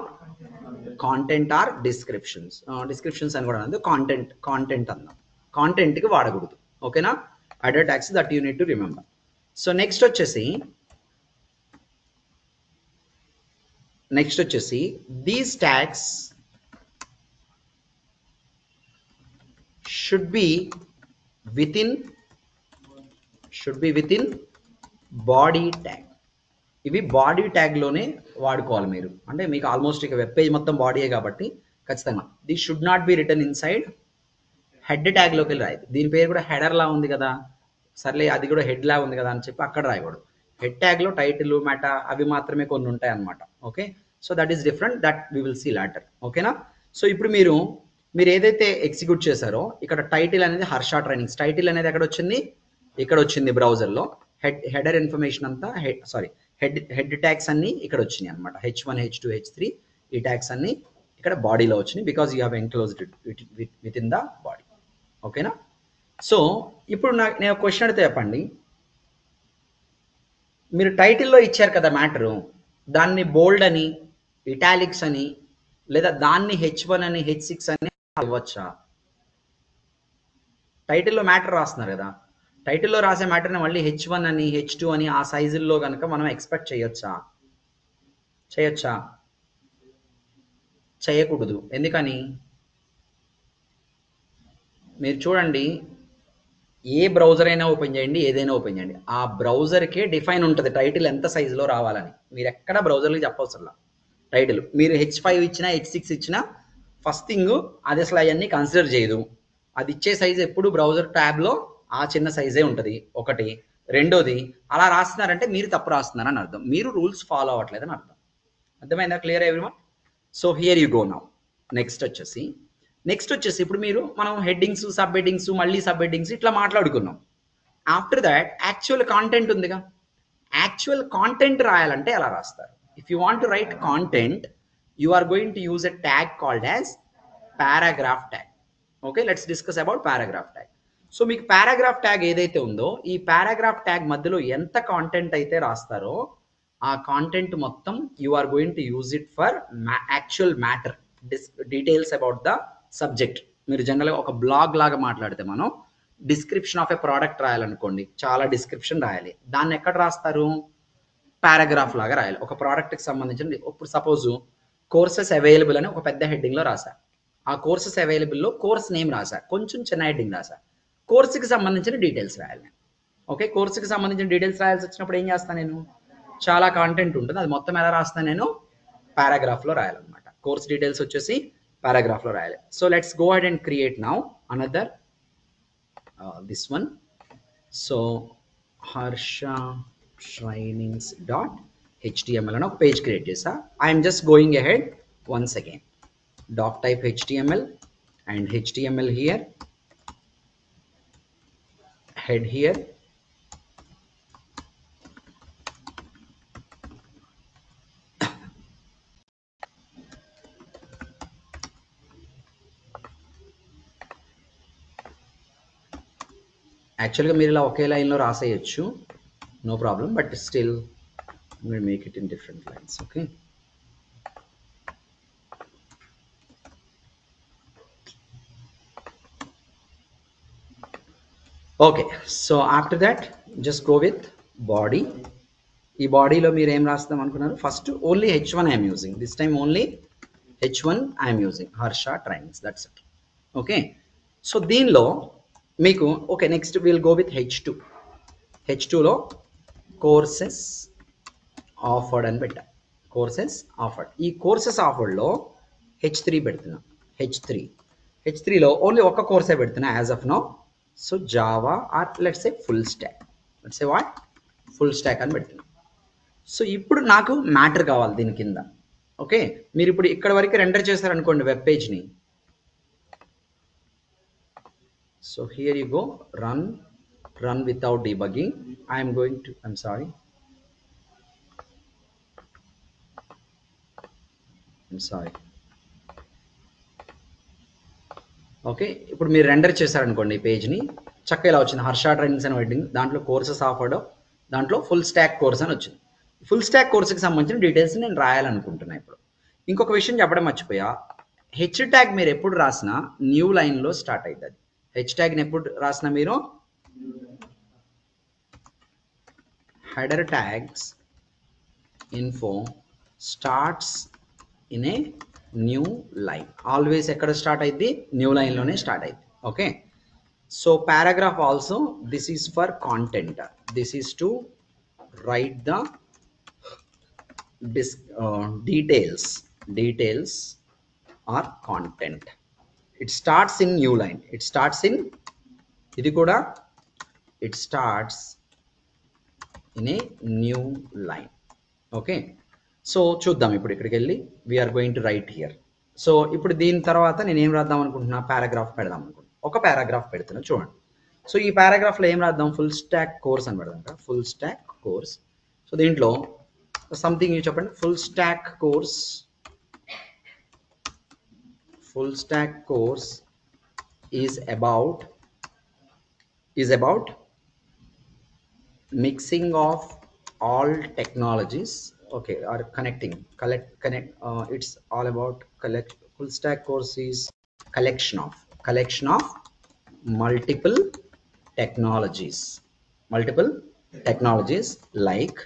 Content or descriptions అని కూడా అందు content అందాం. కాంటెంట్కి వాడకూడదు, ఓకేనా? Header tags that you need to remember. So next వచ్చేసి these tags should be within body tag. ఇవి బాడీ ట్యాగ్లోనే వాడుకోవాలి మీరు. అంటే మీకు ఆల్మోస్ట్ ఇక వెబ్ పేజ్ మొత్తం బాడీయే కాబట్టి ఖచ్చితంగా this should not be written inside head ట్యాగ్లోకి వెళ్ళి రాయదు. దీని పేరు కూడా హెడర్లా ఉంది కదా, సర్లే అది కూడా హెడ్లా ఉంది కదా అని చెప్పి అక్కడ రాయకూడదు. హెడ్ ట్యాగ్లో టైటిల్, మెటా అవి మాత్రమే కొన్ని ఉంటాయి అన్నమాట, okay? So that is different, that we will see later, ఓకేనా? సో ఇప్పుడు మీరు ఏదైతే ఎగ్జిక్యూట్ చేశారో ఇక్కడ టైటిల్ అనేది హర్ష ట్రైనింగ్స్, టైటిల్ అనేది ఎక్కడ వచ్చింది? ఇక్కడ వచ్చింది బ్రౌజర్లో. హెడర్ ఇన్ఫర్మేషన్ అంతా హెడ్ ట్యాగ్స్ అన్ని ఇక్కడ వచ్చినాయి అనమాట. H1, H2, H3 ఈ ట్యాగ్స్ అన్ని ఇక్కడ బాడీలో వచ్చినాయి, because you have enclosed with in the body, ఓకేనా? సో ఇప్పుడు నేను క్వశ్చన్ అడిగితే చెప్పండి, మీరు టైటిల్లో ఇచ్చారు కదా మ్యాటరు, దాన్ని బోల్డ్ అని, ఇటాలిక్స్ అని, లేదా దాన్ని H1 అని, H6 అని ఇవ్వచ్చా? టైటిల్లో మ్యాటర్ రాస్తున్నారు కదా, టైటిల్లో రాసే మ్యాటర్ని మళ్ళీ H1 అని, H2 అని ఆ సైజుల్లో కనుక మనం ఎక్స్పెక్ట్ చేయొచ్చా? చేయకూడదు. ఎందుకని? మీరు చూడండి, ఏ బ్రౌజర్ అయినా ఓపెన్ చేయండి, ఏదైనా ఓపెన్ చేయండి, ఆ బ్రౌజర్కే డిఫైన్ ఉంటుంది టైటిల్ ఎంత సైజులో రావాలని. మీరు ఎక్కడ బ్రౌజర్కి చెప్పవసరం. టైటిల్ మీరు H5 ఇచ్చినా, H6 ఇచ్చినా ఫస్ట్ థింగ్ అది అసలు అవన్నీ కన్సిడర్ చేయదు. అది ఇచ్చే సైజు ఎప్పుడు బ్రౌజర్ ట్యాబ్లో ఆ చిన్న సైజే ఉంటుంది, ఒకటి. రెండోది, అలా రాస్తున్నారంటే మీరు తప్పు రాస్తున్నారని అర్థం, మీరు రూల్స్ ఫాలో అవ్వట్లేదని అర్థం. అర్థమైందా? Clear everyone? So here you go now. Next వచ్చేసి ఇప్పుడు మనం హెడ్డింగ్స్, సబ్ హెడ్డింగ్స్, మళ్ళీ సబ్ హెడ్డింగ్స్ ఇట్లా మాట్లాడుకున్నాం. ఆఫ్టర్ దాట్ యాక్చువల్ కాంటెంట్ ఉందిగా, యాక్చువల్ కాంటెంట్ రాయాలంటే ఎలా రాస్తారు? If you want to write content, you are going to use a tag called as paragraph tag. Okay, let's discuss about paragraph tag. So మీకు paragraph tag ఏదైతే ఉందో, ఈ paragraph tag మధ్యలో ఎంత కాంటెంట్ అయితే రాస్తారో ఆ కాంటెంట్ మొత్తం you are going to use it for actual matter, details about the subject. మీరు జనరల్గా ఒక బ్లాగ్ లాగా మాట్లాడితే మనం డిస్క్రిప్షన్ ఆఫ్ ఎ ప్రోడక్ట్ రాయాలనుకోండి, చాలా డిస్క్రిప్షన్ రాయాలి. దాన్ని ఎక్కడ రాస్తారు? పారాగ్రాఫ్ లాగా రాయాలి. ఒక ప్రోడక్ట్కి సంబంధించిన, ఇప్పుడు సపోజ్ కోర్సెస్ అవైలబుల్ అని ఒక పెద్ద హెడ్డింగ్లో రాసా. ఆ కోర్సెస్ అవైలబుల్లో కోర్స్ నేమ్ రాసా, కొంచెం చిన్న హెడ్డింగ్ రాసా. కోర్సుకి సంబంధించిన డీటెయిల్స్ రాయాలి. ఓకే, కోర్సుకి సంబంధించిన డీటెయిల్స్ రాయాల్సి వచ్చినప్పుడు ఏం చేస్తాను నేను? చాలా కాంటెంట్ ఉంటుంది, అది మొత్తం ఎలా రాస్తాను నేను? పారాగ్రాఫ్లో రాయాలన్నమాట. కోర్స్ డీటెయిల్స్ వచ్చేసి పారాగ్రాఫ్లో రాయాలి. So let's go ahead and create now another this one. So Harsha trainings.html అని ఒక పేజ్ క్రియేట్ చేసా. I'm just going ahead once again. doc type html and html here, head here, యాక్చువల్గా మీరు ఇలా ఒకే లైన్లో రాసేయచ్చు, no problem, but still make it in different lines. Okay, okay. So after that just go with body. ఈ బాడీలో మీరు ఏం రాస్తాం అనుకున్నారు? First only H1 I'm using, this time only H1 I'm using, Harsha trainings, that's it. Okay, so దీనిలో మీకు okay, next will go with H2. H2లో courses offered అని పెట్టా, కోర్సెస్ ఆఫర్డ్. ఈ కోర్సెస్ ఆఫర్డ్లో H3 పెడుతున్నా. H3లో ఓన్లీ ఒక్క కోర్సే పెడుతున్నా as of now. So Java are let's say full stock, let's say what, full stock అని పెడుతున్నా. సో ఇప్పుడు నాకు మ్యాటర్ కావాలి దీని కింద. ఓకే, మీరు ఇప్పుడు ఇక్కడ వరకు రెండర్ చేశారనుకోండి వెబ్ పేజ్ని. So here you go, run without debugging. I'm sorry. Okay, ఇప్పుడు మీరు రెండర్ చేశారనుకోండి ఈ పేజ్ని, చక్కగా ఇలా వచ్చింది, హర్ష ట్రైనింగ్స్ అని వెడ్డింగ్, దాంట్లో కోర్సెస్ ఆఫర్డ్, దాంట్లో ఫుల్ స్టాక్ కోర్స్ అని వచ్చింది. ఫుల్ స్టాక్ కోర్స్కి సంబంధించిన డీటెయిల్స్ నేను రాయాలనుకుంటున్నా. ఇప్పుడు ఇంకొక విషయం చెప్పడం మర్చిపోయా, హెచ్ ట్యాగ్ మీరు ఎప్పుడు రాసినా న్యూ లైన్లో స్టార్ట్ అవుతుంది. హెచ్ ట్యాగ్ని ఎప్పుడు రాసినా మీరు header tags info starts in a new line. Always ekkada start ayyidi? New line lone start ayyidi. Okay, so paragraph also, this is for content, this is to write the details or content. It starts in new line, it starts in idi kuda, it starts in a new line. Okay, so చూద్దాం ఇప్పుడు ఇక్కడికి వెళ్ళి, we are going to write here. So ఇప్పుడు దీని తర్వాత నేను ఏం రాద్దాం అనుకుంటున్నా? పారాగ్రాఫ్ పెడదాం అనుకుంటున్నా. ఒక పారాగ్రాఫ్ పెడుతున్నా చూడండి. సో ఈ పారాగ్రాఫ్లో ఏం రాద్దాం? ఫుల్ స్టాక్ కోర్స్ అని పెడదాం కదా, ఫుల్ స్టాక్ కోర్స్. సో దీంట్లో సంథింగ్ చెప్పండి. Full stack course is about mixing of all technologies, okay, or connect it's all about full stack course is collection of multiple technologies like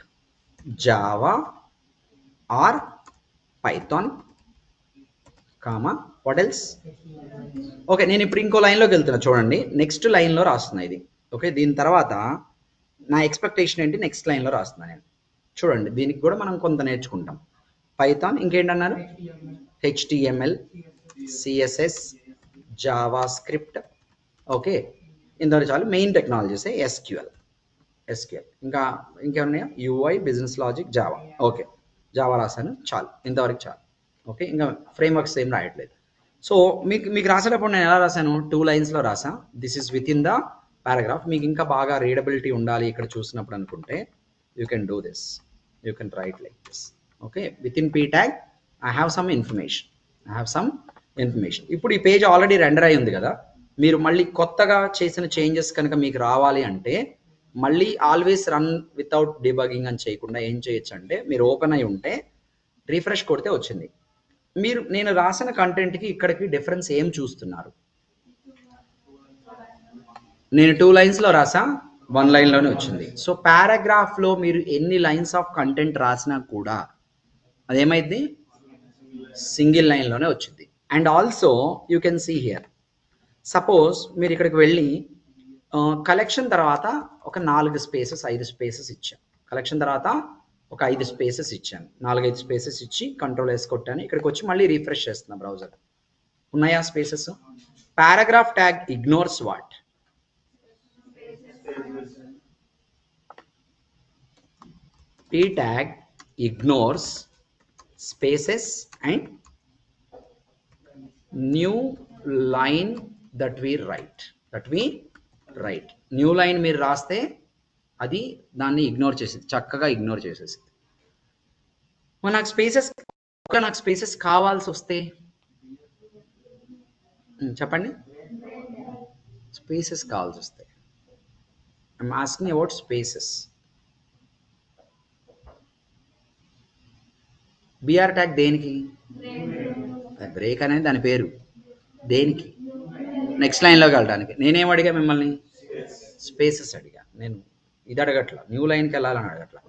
Java or Python, comma what else? Okay, నేను ఇప్పుడు ఇంకో లైన్లోకి వెళ్తున్నా చూడండి. Next లైన్లో రాస్తున్నా ఇది. Okay, దీని తర్వాత నా ఎక్స్పెక్టేషన్ ఏంటి? నెక్స్ట్ లైన్లో రాస్తున్నాను నేను. చూడండి, దీనికి కూడా మనం కొంత నేర్చుకుంటాం. పైథాన్, ఇంకేంటన్నారు? HTML, CSS, JavaScript. Okay, ఇంతవరకు చాలు. Main technologies SQL. ఇంకా ఇంకేమున్నాయా? UI, business logic, Java. Okay, Java రాశాను, చాలు, ఇంతవరకు చాలు. ఓకే, ఇంకా ఫ్రేమ్వర్క్స్ ఏం రాయట్లేదు. సో మీకు రాసేటప్పుడు నేను ఎలా రాశాను, 2 లైన్స్లో రాసా. This is within the paragraph. మీకు ఇంకా బాగా రీడబిలిటీ ఉండాలి ఇక్కడ చూసినప్పుడు అనుకుంటే you can do this, you can write like this. Okay, within P tag I have some information. ఇప్పుడు ఈ పేజ్ ఆల్రెడీ రెండర్ అయి ఉంది కదా, మీరు మళ్ళీ కొత్తగా చేసిన చేంజెస్ కనుక మీకు రావాలి అంటే మళ్ళీ ఆల్వేస్ రన్ వితౌట్ డిబగింగ్ అని చేయకుండా ఏం చేయొచ్చు అంటే, మీరు ఓపెన్ అయి ఉంటే రిఫ్రెష్ కొడితే వచ్చింది. నేను రాసిన కంటెంట్కి ఇక్కడికి డిఫరెన్స్ ఏం చూస్తున్నారు? నేను 2 లైన్స్లో రాసా, 1 లైన్లోనే వచ్చింది. సో పారాగ్రాఫ్లో మీరు ఎన్ని లైన్స్ ఆఫ్ కంటెంట్ రాసినా కూడా అదేమైంది, సింగిల్ లైన్లోనే వచ్చింది. And also you can see here, suppose మీరు ఇక్కడికి వెళ్ళి కలెక్షన్ తర్వాత ఒక 4 స్పేసెస్ 5 స్పేసెస్ ఇచ్చాను. కలెక్షన్ తర్వాత ఒక 5 స్పేసెస్ ఇచ్చాను, 4-5 స్పేసెస్ ఇచ్చి కంట్రోల్ S కొట్టాను. ఇక్కడికి వచ్చి మళ్ళీ రిఫ్రెష్ చేస్తున్నా బ్రౌజర్. ఉన్నాయా spaces? Paragraph tag ignores what? P tag ignores spaces and new line that we write. New line మీరు రాస్తే అది దాన్ని ఇగ్నోర్ చేసేది, చక్కగా ఇగ్నోర్ చేసేసింది. మరి నాకు స్పేసెస్ కావాల్సి వస్తే చెప్పండి. స్పేసెస్ కావాల్సి వస్తే I'm asking about spaces. BR tag దేనికి? బ్రేక్ అనేది దాని పేరు. దేనికి? నెక్స్ట్ లైన్లోకి వెళ్ళడానికి. నేనేం అడిగా మిమ్మల్ని? స్పేసెస్ అడిగా. నేను ఇది అడగట్లా, న్యూ లైన్కి వెళ్ళాలని అడగట్లా.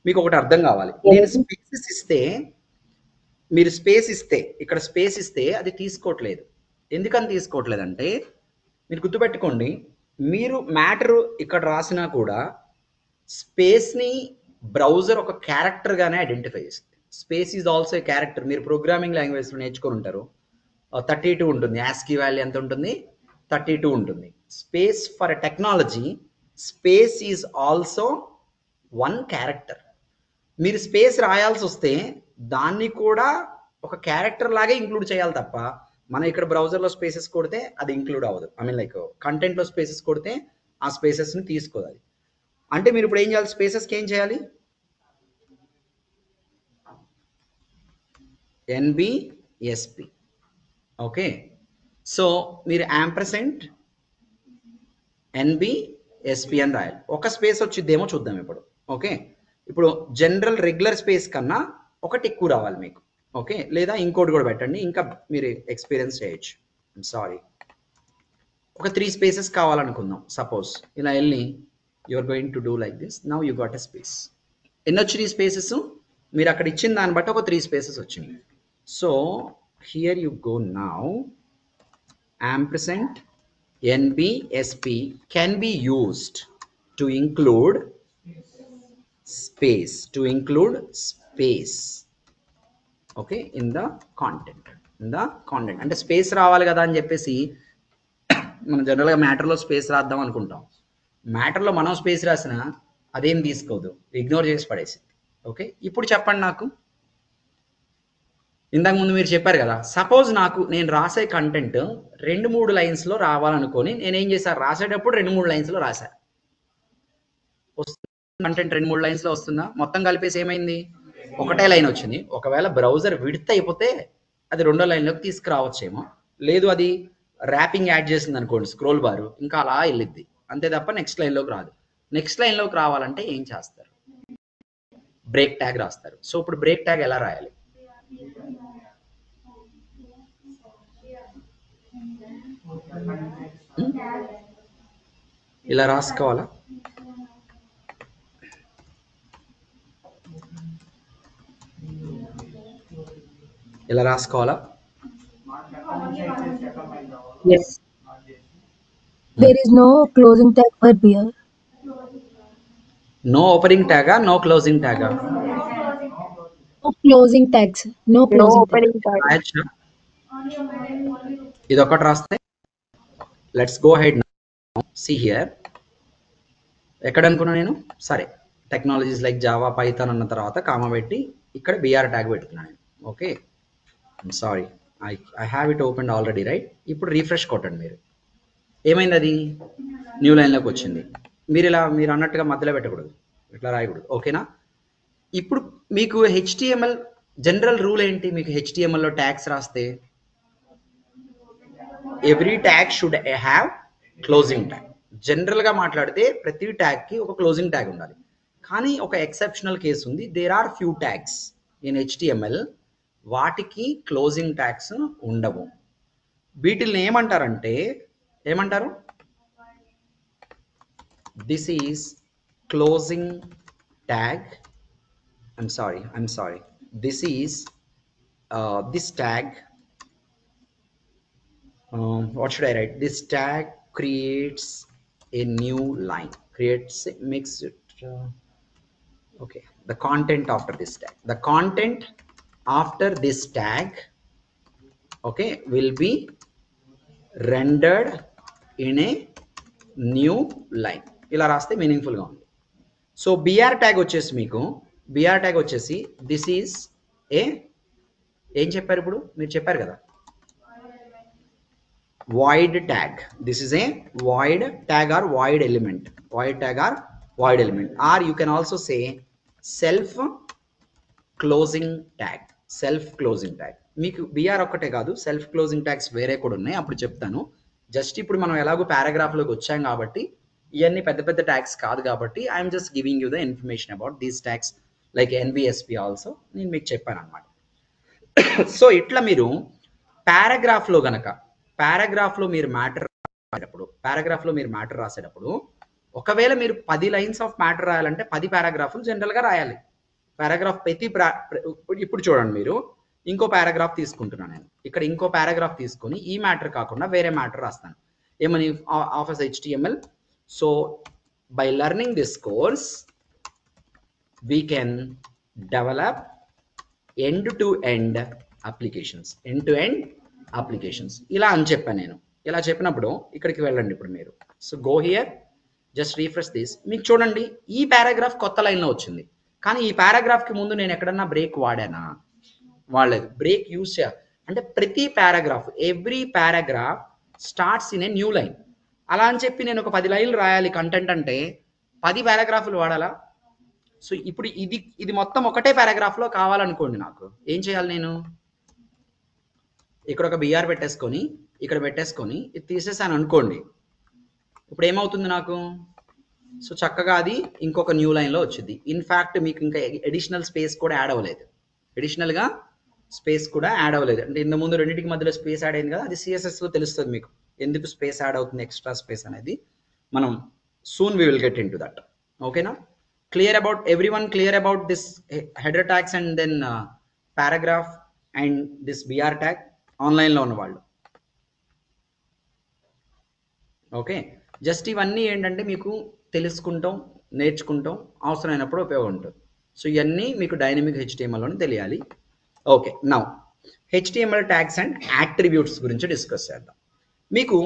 మీకు ఒకటి అర్థం కావాలి, నేను స్పేసెస్ ఇస్తే, మీరు స్పేస్ ఇస్తే, ఇక్కడ స్పేస్ ఇస్తే అది తీసుకోవట్లేదు. ఎందుకని తీసుకోవట్లేదంటే, మీరు గుర్తుపెట్టుకోండి, మీరు మ్యాటర్ ఇక్కడ రాసినా కూడా స్పేస్ని బ్రౌజర్ ఒక క్యారెక్టర్గానే ఐడెంటిఫై చేస్తుంది. Space is also a character. మీరు ప్రోగ్రామింగ్ లాంగ్వేజ్లో నేర్చుకొని ఉంటారు, 32 ఉంటుంది. యాస్కీ వాల్యూ ఎంత ఉంటుంది? 32 ఉంటుంది. Space for a technology, space is also 1 character. మీరు స్పేస్ రాయాల్సి వస్తే దాన్ని కూడా ఒక క్యారెక్టర్ లాగే ఇంక్లూడ్ చేయాలి తప్ప, మనం ఇక్కడ బ్రౌజర్లో స్పేసెస్ కొడితే అది ఇంక్లూడ్ అవ్వదు. ఐ మీన్ లైక్ కంటెంట్లో స్పేసెస్ కొడితే ఆ స్పేసెస్ని తీసుకోదు అది. అంటే మీరు ఇప్పుడు ఏం చేయాలి? స్పేసెస్కి ఏం చేయాలి? NBSP. ఓకే, సో మీరు యాంపర్సెంట్ NBSP అని రాయాలి. ఒక స్పేస్ వచ్చిద్దేమో చూద్దాం ఇప్పుడు. ఓకే, ఇప్పుడు జనరల్ రెగ్యులర్ స్పేస్ కన్నా ఒకటి ఎక్కువ రావాలి మీకు. ఓకే, లేదా ఇంకోటి కూడా పెట్టండి, ఇంకా మీరు ఎక్స్పీరియన్స్ చేయొచ్చు. సారీ, ఒక 3 స్పేసెస్ కావాలనుకుందాం. సపోజ్ ఇలా వెళ్ళి you are going to do like this. Now you got a space. ఎన్ని వచ్చినాయి స్పేసెస్? మీరు అక్కడ ఇచ్చిన దాన్ని బట్టి ఒక 3 స్పేసెస్ వచ్చినాయి. So here you go now. Ampersand NBSP can be used to include space, okay, in the content. అంటే స్పేస్ రావాలి కదా అని చెప్పేసి మనం జనరల్గా మ్యాటర్లో స్పేస్ రాద్దాం అనుకుంటాం. మ్యాటర్లో మనం స్పేస్ రాసినా అదేం తీసుకోదు, ఇగ్నోర్ చేసి పడేసింది. ఓకే, ఇప్పుడు చెప్పండి, నాకు ఇందాక ముందు మీరు చెప్పారు కదా, సపోజ్ నేను రాసే కంటెంట్ 2-3 లైన్స్లో రావాలనుకొని నేనేం చేశాను? రాసేటప్పుడు 2-3 లైన్స్లో రాశా. కంటెంట్ 2-3 లైన్స్లో వస్తుందా? మొత్తం కలిపేసి ఏమైంది? ఒకటే లైన్ వచ్చింది. ఒకవేళ బ్రౌజర్ విడ్త్ అయిపోతే అది 2వ లైన్లోకి తీసుకురావచ్చేమో, లేదు అది ర్యాపింగ్ యాడ్ చేసింది అనుకోండి, స్క్రోల్ బారు, ఇంకా అలా వెళ్ళిద్ది. అంతే తప్ప నెక్స్ట్ లైన్లోకి రాదు. నెక్స్ట్ లైన్లోకి రావాలంటే ఏం చేస్తారు? బ్రేక్ ట్యాగ్ రాస్తారు. సో ఇప్పుడు బ్రేక్ ట్యాగ్ ఎలా రాయాలి? ఇలా రాసుకోవాలా? ఇలా రాసుకోవాలా? Yes. There is no closing tag for beer. No opening tag, no closing tag. No closing tags. No No closing tag. opening tag. ఇది ఒకటి రాస్తే let's go head now. See here, ఎక్కడ అనుకున్నా నేను? సరే, టెక్నాలజీస్ లైక్ జావా, పైథాన్ అన్న తర్వాత comma పెట్టి ఇక్కడ బిఆర్ ట్యాగ్ పెడుతున్నాను నేను. Okay, I'm sorry, I have it open already right. ఇప్పుడు రీఫ్రెష్ కొట్టండి మీరు. ఏమైంది అది న్యూ లైన్లోకి వచ్చింది. మీరు అన్నట్టుగా మధ్యలో పెట్టకూడదు, ఇట్లా రాయకూడదు. ఓకేనా? ఇప్పుడు మీకు హెచ్టిఎంఎల్ జనరల్ రూల్ ఏంటి? మీకు హెచ్టిఎంఎల్లో ట్యాగ్స్ రాస్తే every tag should have closing tag. జనరల్గా మాట్లాడితే ప్రతి ట్యాగ్కి ఒక క్లోజింగ్ ట్యాగ్ ఉండాలి. కానీ ఒక ఎక్సెప్షనల్ కేసు ఉంది. There are few tags in HTML, వాటికి క్లోజింగ్ ట్యాగ్స్ ఉండవు. వీటిల్ని ఏమంటారు? This is closing tag. I'm sorry. This is this tag. What should I write? This tag creates a new line. Makes it. Okay. The content after this tag. The content after this tag, okay, will be rendered in a new line. ఇలా రాస్తే మీనింగ్ఫుల్గా ఉంది. So BR tag వచ్చేసి this is ఏం చెప్పారు ఇప్పుడు? మీరు చెప్పారు కదా, void tag. This is a void tag or void element. Or you can also say self closing tag. మీకు బిఆర్ ఒక్కటే కాదు, సెల్ఫ్ క్లోజింగ్ ట్యాగ్స్ వేరే కూడా ఉన్నాయి, అప్పుడు చెప్తాను. జస్ట్ ఇప్పుడు మనం ఎలాగో పారాగ్రాఫ్లోకి వచ్చాం కాబట్టి ఇవన్నీ పెద్ద ట్యాగ్స్ కాదు కాబట్టి I'm just giving you the information about these tags like NVSP also. నేను మీకు చెప్పాను అనమాట. సో ఇట్లా మీరు పారాగ్రాఫ్లో మీరు మ్యాటర్ రాసేటప్పుడు ఒకవేళ మీరు 10 లైన్స్ ఆఫ్ మ్యాటర్ రాయాలంటే 10 పారాగ్రాఫ్లు జనరల్గా రాయాలి. పారాగ్రాఫ్ ఇప్పుడు చూడండి, మీరు ఇంకో పారాగ్రాఫ్ తీసుకుంటున్నాను నేను. ఇక్కడ ఇంకో పారాగ్రాఫ్ తీసుకొని ఈ మ్యాటర్ కాకుండా వేరే మ్యాటర్ రాస్తాను. ఏమని? Of HTML. So by learning this course we can develop end-to-end applications. ఇలా అని చెప్పాను నేను. ఇలా చెప్పినప్పుడు ఇక్కడికి వెళ్ళండి ఇప్పుడు మీరు. So go here, just refresh this. మీకు చూడండి ఈ పారాగ్రాఫ్ కొత్త లైన్లో వచ్చింది, కానీ ఈ పారాగ్రాఫ్కి ముందు నేను ఎక్కడన్నా బ్రేక్ వాడానా? వాడలేదు. బ్రేక్ యూజ్ చేయాలి అంటే ప్రతి paragraph, every paragraph starts in a new line. అలా అని చెప్పి నేను ఒక 10 లైన్లు రాయాలి కంటెంట్ అంటే 10 పారాగ్రాఫ్లు వాడాలా? సో ఇప్పుడు ఇది మొత్తం ఒకటే పారాగ్రాఫ్లో కావాలనుకోండి, నాకు ఏం చేయాలి? నేను ఇక్కడ ఒక బిఆర్ పెట్టేసుకొని ఇక్కడ పెట్టేసుకొని ఇది తీసేసాను అనుకోండి. ఇప్పుడు ఏమవుతుంది నాకు? సో చక్కగా అది ఇంకొక న్యూ లైన్లో వచ్చింది. ఇన్ఫ్యాక్ట్ మీకు ఇంకా అడిషనల్ స్పేస్ కూడా యాడ్ అవ్వలేదు. అంటే ఇంత ముందు రెండింటికి మధ్యలో స్పేస్ యాడ్ అయింది కదా, అది సిఎస్ఎస్లో తెలుస్తుంది మీకు ఎందుకు స్పేస్ యాడ్ అవుతుంది, ఎక్స్ట్రా స్పేస్ అనేది. మనం soon we will get into that. ఓకేనా? Clear about this header tags and then paragraph and this BR tag ఆన్లైన్లో ఉన్న వాళ్ళు. ఓకే, జస్ట్ ఇవన్నీ ఏంటంటే మీకు తెలుసుకుంటాం, నేర్చుకుంటాం, అవసరమైనప్పుడు ఉపయోగం ఉంటుంది. సో ఇవన్నీ మీకు డైనమిక్ హెచ్టిఎంఎల్లోనే తెలియాలి. Okay, now HTML tags and attributes గురించి డిస్కస్ చేద్దాం. మీకు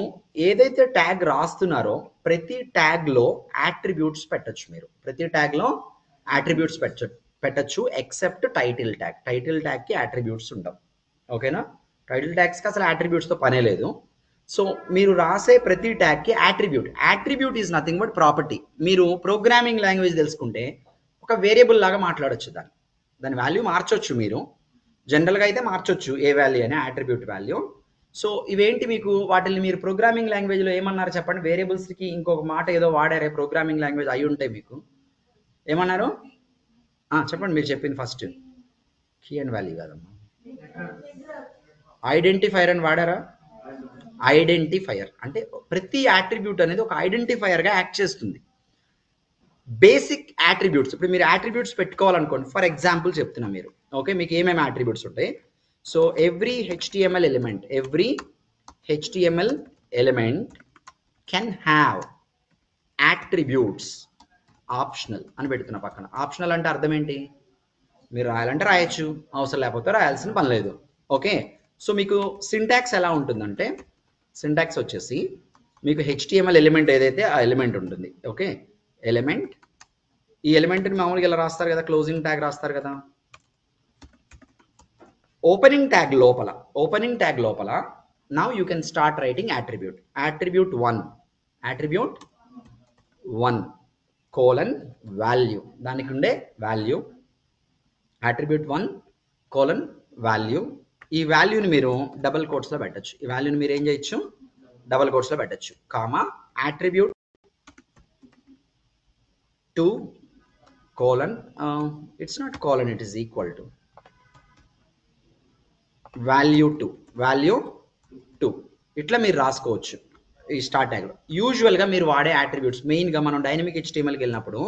ఏదైతే ట్యాగ్ రాస్తున్నారో ప్రతి ట్యాగ్లో యాట్రిబ్యూట్స్ పెట్టచ్చు. మీరు ప్రతి ట్యాగ్లో యాట్రిబ్యూట్స్ పెట్టచ్చు ఎక్సెప్ట్ టైటిల్ ట్యాగ్. టైటిల్ ట్యాగ్కి యాట్రిబ్యూట్స్ ఉండవు. ఓకేనా? టైటిల్ ట్యాగ్స్కి అసలు యాట్రిబ్యూట్స్తో పనే లేదు. సో మీరు రాసే ప్రతి ట్యాగ్కి attribute is nothing but property. మీరు ప్రోగ్రామింగ్ లాంగ్వేజ్ తెలుసుకుంటే ఒక వేరియబుల్ లాగా మాట్లాడచ్చు. దాని వాల్యూ మార్చొచ్చు. మీరు జనరల్గా అయితే మార్చొచ్చు ఏ వాల్యూ అయినా, యాట్రిబ్యూట్ వాల్యూ. సో ఇవేంటి మీకు వాటిని మీరు ప్రోగ్రామింగ్ లాంగ్వేజ్లో ఏమన్నారు చెప్పండి? వేరియబుల్స్కి ఇంకొక మాట ఏదో వాడారే ప్రోగ్రామింగ్ లాంగ్వేజ్ అయి ఉంటాయి. మీకు ఏమన్నారు చెప్పండి, మీరు చెప్పింది ఫస్ట్. కీ అండ్ వాల్యూ కాదమ్మా, ఐడెంటిఫైర్ అని వాడారా? ఐడెంటిఫైయర్ అంటే ప్రతి యాట్రిబ్యూట్ అనేది ఒక ఐడెంటిఫైయర్గా యాక్ట్ చేస్తుంది. బేసిక్ యాట్రిబ్యూట్స్, ఇప్పుడు మీరు యాట్రిబ్యూట్స్ పెట్టుకోవాలనుకోండి, ఫర్ ఎగ్జాంపుల్ చెప్తున్నా మీరు. ఓకే, మీకు ఏమేమి యాట్రిబ్యూట్స్ ఉంటాయి? So every HTML element can have attributes optional అని పెడుతున్నా పక్కన. ఆప్షనల్ అంటే అర్థం ఏంటి? మీరు రాయాలంటే రాయొచ్చు, అవసరం లేకపోతే రాయాల్సిన పని లేదు. ఓకే, సో మీకు సింటాక్స్ ఎలా ఉంటుందంటే, సింటాక్స్ వచ్చేసి మీకు హెచ్టిఎంఎల్ ఎలిమెంట్ ఏదైతే ఆ ఎలిమెంట్ ఉంటుంది. ఓకే, ఎలిమెంట్, ఈ ఎలిమెంట్ని మామూలుగా ఇలా రాస్తారు కదా, క్లోజింగ్ ట్యాగ్ రాస్తారు కదా. ఓపెనింగ్ ట్యాగ్ లోపల now you can start writing attribute 1 colon value, దానికి ఉండే వాల్యూ attribute 1 colon value. ఈ వాల్యూని మీరు డబుల్ కోట్స్లో పెట్టచ్చు. ఈ వాల్యూని మీరు ఏం చేయొచ్చు, డబుల్ కోట్స్లో పెట్టచ్చు, comma attribute 2 colon it's not colon, it is equal to value 2 ఇట్లా మీరు రాసుకోవచ్చు ఈ స్టార్ట్ ట్యాగ్లో. యూజువల్గా మీరు వాడే అట్రిబ్యూట్స్ మెయిన్గా మనం డైనమిక్ HTMLకి వెళ్ళినప్పుడు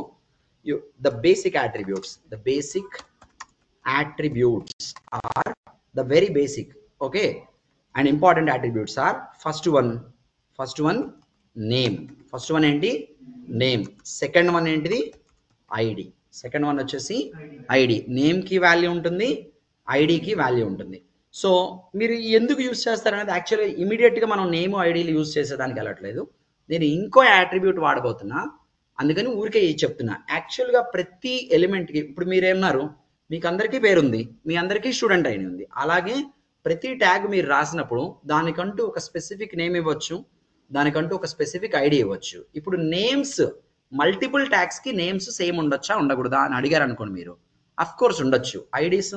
the basic attributes are the very basic, okay, and important attributes are first one name, ఏంటి నేమ్, సెకండ్ వన్ ఏంటిది ఐడి, సెకండ్ వన్ వచ్చేసి ఐడి, నేమ్కి వాల్యూ ఉంటుంది, ఐడికి వాల్యూ ఉంటుంది. సో మీరు ఎందుకు యూజ్ చేస్తారనేది యాక్చువల్గా ఇమీడియట్గా మనం నేమ్ ఐడీలు యూజ్ చేసేదానికి వెళ్ళట్లేదు, నేను ఇంకో యాట్రిబ్యూట్ వాడబోతున్నా, అందుకని ఊరికే చెప్తున్నా. యాక్చువల్గా ప్రతి ఎలిమెంట్కి ఇప్పుడు మీరేమన్నారు, మీకు అందరికీ పేరుంది, మీ అందరికీ స్టూడెంట్ అయిన ఉంది, అలాగే ప్రతి ట్యాగ్ మీరు రాసినప్పుడు దానికంటూ ఒక స్పెసిఫిక్ నేమ్ ఇవ్వచ్చు, దానికంటూ ఒక స్పెసిఫిక్ ఐడి ఇవ్వచ్చు. ఇప్పుడు నేమ్స్ మల్టిపుల్ ట్యాగ్స్కి నేమ్స్ సేమ్ ఉండొచ్చా ఉండకూడదా అని అడిగారు అనుకోండి మీరు, అఫ్ కోర్స్ ఉండొచ్చు. IDs,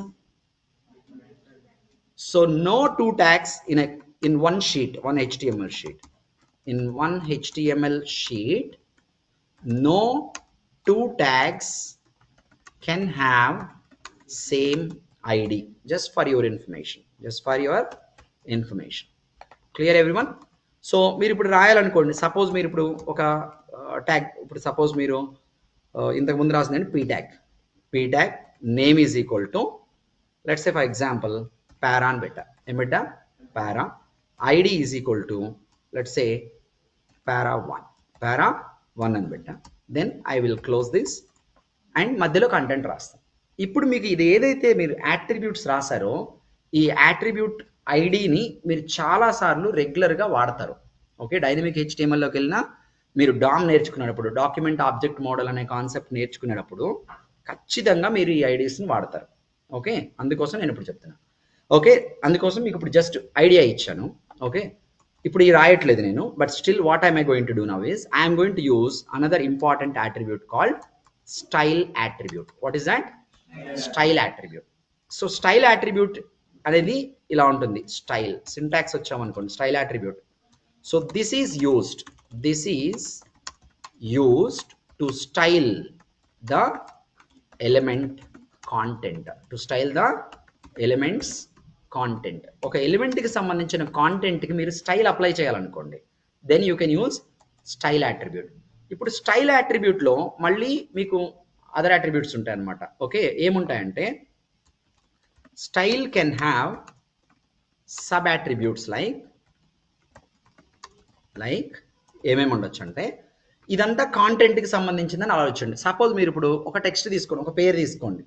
so no two tags in one sheet, one HTML sheet, no two tags can have same ID, just for your information, clear everyone? So మీరు ఇప్పుడు రాయాలనుకోండి, suppose మీరు ఇప్పుడు ఒక ట్యాగ్, ఇప్పుడు సపోజ్ మీరు ఇంతకు ముందు రాసిందండి p tag name is equal to, let's say for example para అని పెట్టా, ఏం పెట్టా para, id is equal to let's say para 1 అని పెట్టా, then I will close this and మధ్యలో కంటెంట్ రాస్తాం. ఇప్పుడు మీకు ఇది ఏదైతే మీరు యాట్రిబ్యూట్స్ రాశారో ఈ యాట్రిబ్యూట్ ఐడిని మీరు చాలాసార్లు రెగ్యులర్గా వాడతారు. ఓకే, డైనమిక్ HTMLలోకి వెళ్ళినా మీరు డామ్ నేర్చుకునేటప్పుడు, డాక్యుమెంట్ ఆబ్జెక్ట్ మోడల్ అనే కాన్సెప్ట్ నేర్చుకునేటప్పుడు ఖచ్చితంగా మీరు ఈ ఐడీస్ని వాడతారు. ఓకే, అందుకోసం నేను ఇప్పుడు చెప్తున్నా. ఓకే, అందుకోసం మీకు ఇప్పుడు జస్ట్ ఐడియా ఇచ్చాను. ఓకే, ఇప్పుడు ఈ రాయట్లేదు నేను, but still what I'm I going to do now is I'm going to use another important attribute called style attribute. What is that? Style attribute. So style attribute అనేది ఇలా ఉంటుంది. Style syntax వచ్చామనుకోండి, style attribute. So this is used to style the element content, content. ఒక ఎలిమెంట్కి సంబంధించిన కాంటెంట్కి మీరు style apply చేయాలనుకోండి, then you can use style attribute. ఇప్పుడు స్టైల్ అట్రిబ్యూట్లో మళ్ళీ మీకు అదర్ అట్రిబ్యూట్స్ ఉంటాయి అన్నమాట. ఓకే, ఏముంటాయంటే style can have sub attributes like ఏమేమి ఉండొచ్చు అంటే, ఇదంతా కాంటెంట్కి సంబంధించిందని ఆలోచించండి. సపోజ్ మీరు ఇప్పుడు ఒక టెక్స్ట్ తీసుకోండి, ఒక పేరు తీసుకోండి.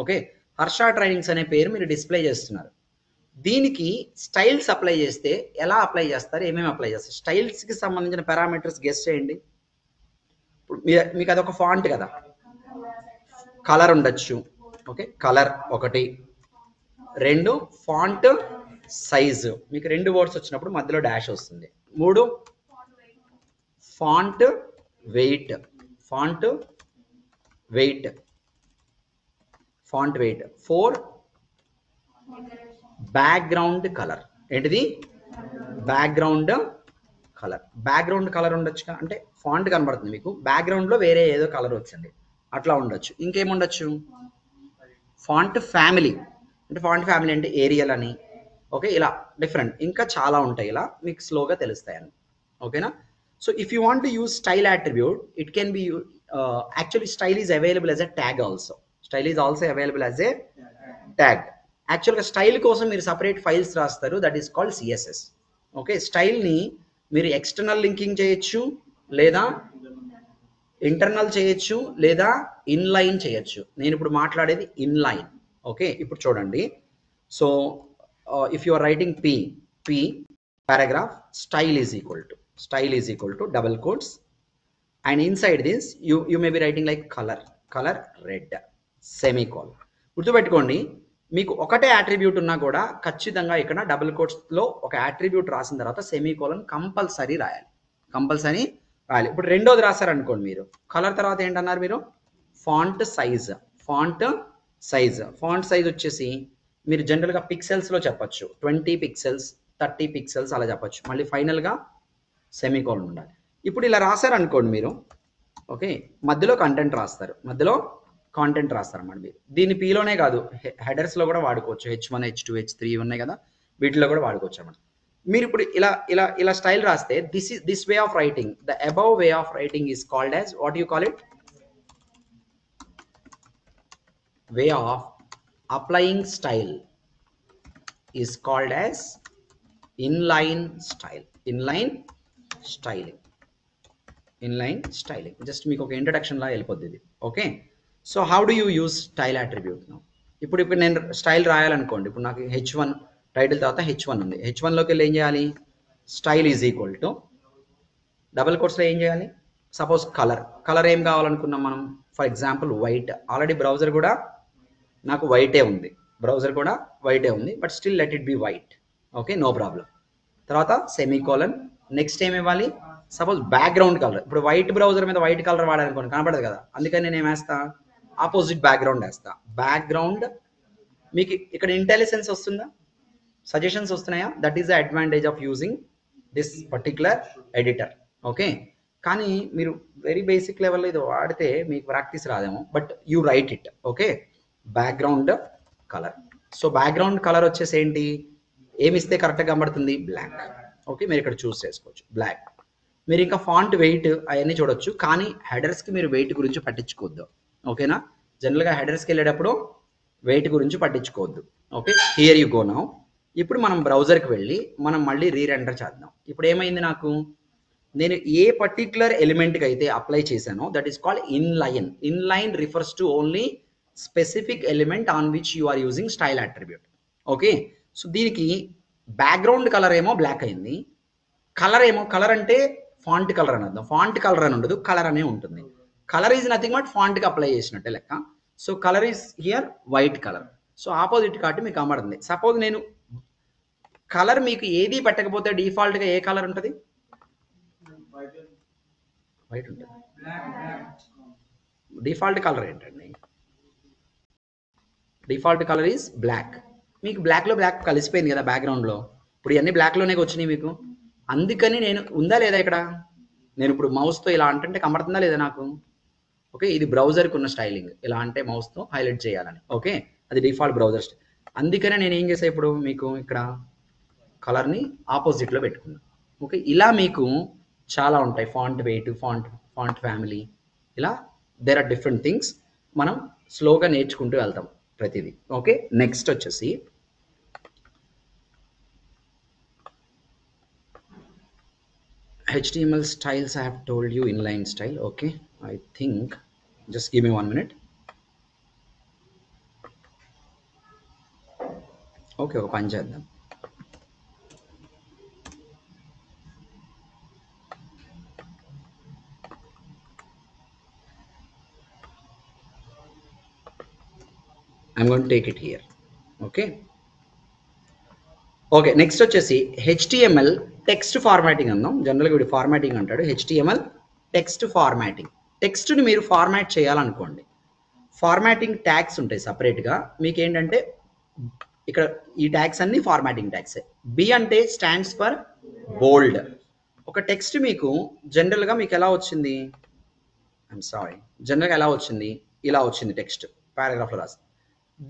ఓకే, హర్ష ట్రైనింగ్స్ అనే పేరు మీరు డిస్ప్లే చేస్తున్నారు. దీనికి స్టైల్స్ అప్లై చేస్తే ఎలా అప్లై చేస్తారు, ఏమేమి అప్లై చేస్తారు? స్టైల్స్కి సంబంధించిన పారామీటర్స్ గెస్ చేయండి. ఇప్పుడు మీకు అదొక ఫాంట్ కదా, కలర్ ఉండొచ్చు. ఓకే, కలర్ 1, 2 ఫాంట్ సైజు, మీకు 2 వర్డ్స్ వచ్చినప్పుడు మధ్యలో డాష్ వస్తుంది. 3 ఫాంట్ వెయిట్, 4 బ్యాక్గ్రౌండ్ కలర్. ఏంటిది? బ్యాక్గ్రౌండ్ కలర్ ఉండొచ్చు, అంటే ఫాంట్ కనబడుతుంది మీకు, బ్యాక్గ్రౌండ్లో వేరే ఏదో కలర్ వచ్చింది, అట్లా ఉండొచ్చు. ఇంకేముండొచ్చు? ఫాంట్ ఫ్యామిలీ, అంటే ఫాంట్ ఫ్యామిలీ అంటే ఏరియల్ అని. ఓకే, ఇలా డిఫరెంట్ ఇంకా చాలా ఉంటాయి, ఇలా మీకు స్లోగా తెలుస్తాయని. ఓకేనా? So if you want to use style attribute, it can be actually style is available as a tag also. యాక్చువల్గా స్టైల్ కోసం మీరు సపరేట్ ఫైల్స్ రాస్తారు, that is called CSS. Okay, స్టైల్ని మీరు ఎక్స్టర్నల్ లింకింగ్ చేయొచ్చు, లేదా ఇంటర్నల్ చేయొచ్చు, లేదా ఇన్లైన్ చేయొచ్చు. నేను ఇప్పుడు మాట్లాడేది ఇన్లైన్. ఓకే, ఇప్పుడు చూడండి. So if you are writing p paragraph, style is equal to double quotes, and inside this you may be writing like color red, semicolon. గుర్తుపెట్టుకోండి, మీకు ఒకటే యాట్రిబ్యూట్ ఉన్నా కూడా ఖచ్చితంగా ఇక్కడ డబుల్ కోట్స్లో ఒక యాట్రిబ్యూట్ రాసిన తర్వాత సెమీకోలన్ కంపల్సరీ రాయాలి. ఇప్పుడు రెండోది రాశారనుకోండి మీరు, కలర్ తర్వాత ఏంటన్నారు మీరు, ఫాంట్ సైజ్ వచ్చేసి మీరు జనరల్గా పిక్సెల్స్లో చెప్పచ్చు, 20 పిక్సెల్స్ 30 పిక్సెల్స్ అలా చెప్పచ్చు. మళ్ళీ ఫైనల్గా సెమీకోలన్ ఉండాలి. ఇప్పుడు ఇలా రాశారనుకోండి మీరు, ఓకే, మధ్యలో కాంటెంట్ రాస్తారు అన్నమాట మీరు. దీన్ని పీలోనే కాదు, హెడర్స్లో కూడా వాడుకోవచ్చు. H1 H2 H3 ఉన్నాయి కదా, వీటిలో కూడా వాడుకోవచ్చు అన్నమాట. మీరు ఇప్పుడు ఇలా స్టైల్ రాస్తే this way of writing, the above way of writing is called as, what you call it, way of applying style is called as inline styling. Just మీకు ఒక ఇంట్రడక్షన్ లా వెళ్ళిపోద్ది ఇది. Okay, so how do you use style attribute? ఇప్పుడు నేను style రాయాలనుకోండి, ఇప్పుడు నాకు H1 title తర్వాత H1 ఉంది. H1లోకి వెళ్ళి ఏం చేయాలి, style is equal to double కోట్స్లో ఏం చేయాలి, సపోజ్ కలర్ ఏం కావాలనుకున్నాం మనం, for example white. Already browser కూడా నాకు వైటే ఉంది, but still let it be white. Okay, no problem. తర్వాత సెమీకోలన్, నెక్స్ట్ ఏమి ఇవ్వాలి, సపోజ్ బ్యాక్గ్రౌండ్ కలర్. ఇప్పుడు వైట్ బ్రౌజర్ మీద వైట్ కలర్ వాడాలనుకోండి, కనపడదు కదా, అందుకని నేను ఏమేస్తా, ఆపోజిట్ బ్యాక్గ్రౌండ్ వేస్తా. బ్యాక్గ్రౌండ్ మీకు ఇక్కడ ఇంటెలిజెన్స్ వస్తుందా, సజెషన్స్ వస్తున్నాయా? That is the advantage of using this particular editor. Okay, కానీ మీరు వెరీ బేసిక్ లెవెల్లో ఇది వాడితే మీకు ప్రాక్టీస్ రాదేమో, but you right it. Okay, background colour. So background colour వచ్చేసి ఏంటి, ఏమిస్తే కరెక్ట్గా కనబడుతుంది, బ్లాక్. ఓకే, మీరు ఇక్కడ చూస్ చేసుకోవచ్చు బ్లాక్. మీరు ఇంకా ఫాంట్ వెయిట్ అవన్నీ చూడొచ్చు, కానీ హెడర్స్కి మీరు వెయిట్ గురించి పట్టించుకోవద్దు. ఓకేనా, జనరల్గా హెడర్స్కి వెళ్ళేటప్పుడు వెయిట్ గురించి పట్టించుకోవద్దు. Okay, here you go now. ఇప్పుడు మనం బ్రౌజర్కి వెళ్ళి మనం మళ్ళీ రీరెండర్ చేద్దాం. ఇప్పుడు ఏమైంది, నాకు నేను ఏ పర్టిక్యులర్ ఎలిమెంట్కి అయితే అప్లై చేశానో that is called inline refers to only specific element on which you are using style attribute. Okay, so దీనికి బ్యాక్గ్రౌండ్ కలర్ ఏమో బ్లాక్ అయింది, కలర్ అంటే ఫాంట్ కలర్ అని అర్థం. ఫాంట్ కలర్ అని ఉండదు, కలర్ అనే ఉంటుంది. కలర్ ఈజ్ నథింగ్ బట్ ఫాంట్కి అప్లై చేసినట్టే లెక్క. So colour is here white colour. So opposite కాబట్టి మీకు కనబడుతుంది. సపోజ్ నేను కలర్ మీకు ఏది పెట్టకపోతే డిఫాల్ట్గా ఏ కలర్ ఉంటుంది, వైట్ ఉంటుంది. డిఫాల్ట్ కలర్ ఏంటండి, డిఫాల్ట్ కలర్ ఈజ్ బ్లాక్. మీకు బ్లాక్లో బ్లాక్ కలిసిపోయింది కదా బ్యాక్గ్రౌండ్లో, ఇప్పుడు ఇవన్నీ బ్లాక్లోనే వచ్చినాయి మీకు. అందుకని నేను ఉందా లేదా ఇక్కడ, నేను ఇప్పుడు మౌస్తో ఇలా అంటే కనబడుతుందా లేదా నాకు. ఓకే, ఇది బ్రౌజర్కి ఉన్న స్టైలింగ్, ఇలా అంటే మౌస్తో హైలైట్ చేయాలని. ఓకే, అది డిఫాల్ట్ బ్రౌజర్. అందుకనే నేను ఏం చేసా, ఇప్పుడు మీకు ఇక్కడ కలర్ని ఆపోజిట్లో పెట్టుకున్నాను. ఓకే, ఇలా మీకు చాలా ఉంటాయి, ఫాంట్ వెయిట్, ఫాంట్ ఫ్యామిలీ, ఇలా దేర్ ఆర్ డిఫరెంట్ థింగ్స్. మనం స్లోగా నేర్చుకుంటూ వెళ్తాం ప్రతిదీ. ఓకే, నెక్స్ట్ వచ్చేసి HTML styles. I have told you inline style. Okay, I think just give me 1 minute. Okay, ఒక పని చేద్దాం. I'm going to take it here. Okay, next వచ్చేసి HTML టెక్స్ట్ ఫార్మాటింగ్ అందాం. జనరల్గా వీడు ఫార్మాటింగ్ అంటాడు. HTML text formatting. టెక్స్ట్ని మీరు format చేయాలనుకోండి, formatting tags ఉంటాయి సపరేట్గా. మీకు ఏంటంటే ఇక్కడ ఈ ట్యాగ్స్ అన్ని ఫార్మాటింగ్ ట్యాగ్సే. B అంటే స్టాండ్స్ ఫర్ బోల్డ్. ఒక టెక్స్ట్ మీకు జనరల్గా మీకు ఎలా వచ్చింది, జనరల్గా ఎలా వచ్చింది, ఇలా వచ్చింది టెక్స్ట్ పారాగ్రాఫ్లో రాసి.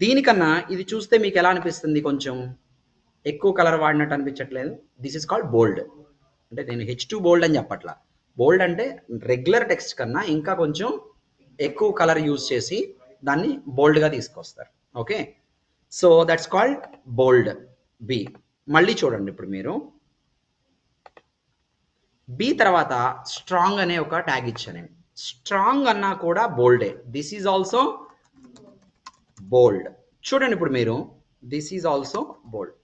దీనికన్నా ఇది చూస్తే మీకు ఎలా అనిపిస్తుంది, కొంచెం ఎక్కువ కలర్ వాడినట్టు అనిపించట్లేదు. దిస్ ఇస్ కాల్డ్ బోల్డ్. అంటే నేను H2 బోల్డ్ అని చెప్పట్లా. బోల్డ్ అంటే రెగ్యులర్ టెక్స్ట్ కన్నా ఇంకా కొంచెం ఎక్కువ కలర్ యూజ్ చేసి దాన్ని బోల్డ్గా తీసుకొస్తారు. Okay, so that's called bold, B. మళ్ళీ చూడండి, ఇప్పుడు మీరు B తర్వాత స్ట్రాంగ్ అనే ఒక ట్యాగ్ ఇచ్చాను. స్ట్రాంగ్ అన్నా కూడా బోల్డే. దిస్ ఈజ్ ఆల్సో బోల్డ్. చూడండి ఇప్పుడు మీరు, దిస్ ఈజ్ ఆల్సో బోల్డ్.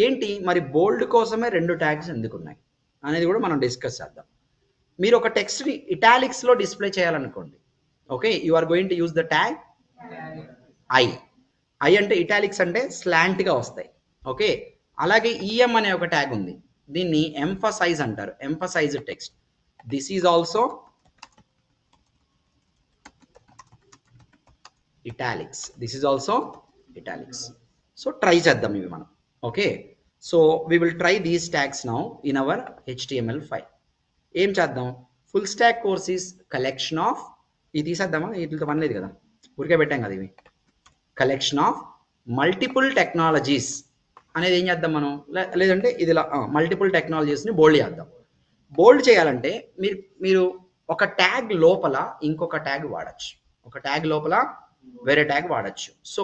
ఏంటి మరి బోల్డ్ కోసమే 2 ట్యాగ్స్ ఎందుకు ఉన్నాయి అనేది కూడా మనం డిస్కస్ చేద్దాం. మీరు ఒక టెక్స్ట్ని ఇటాలిక్స్లో డిస్ప్లే చేయాలనుకోండి. Okay, you are going to use the tag I అంటే ఇటాలిక్స్ అంటే స్లాంట్గా వస్తాయి. ఓకే, అలాగే ఈఎం అనే ఒక ట్యాగ్ ఉంది, దీన్ని ఎంఫసైజ్ అంటారు, emphasize text. This is also italics, this is also italics. So try చేద్దాం ఇవి మనం. Okay, so we will try these tags now in our HTML5. ఏం చేద్దాం, full stack course is collection of, ఇది తీసేద్దామా, వీటితో పని లేదు కదా, ఊరికే పెట్టాం కదా ఇవి. కలెక్షన్ ఆఫ్ మల్టిపుల్ టెక్నాలజీస్ అనేది ఏం చేద్దాం మనం, లేదంటే ఇది మల్టిపుల్ టెక్నాలజీస్ని బోల్డ్ చేద్దాం. బోల్డ్ చేయాలంటే మీరు ఒక ట్యాగ్ లోపల ఇంకొక ట్యాగ్ వాడచ్చు, ఒక ట్యాగ్ లోపల వేరే ట్యాగ్ వాడచ్చు. సో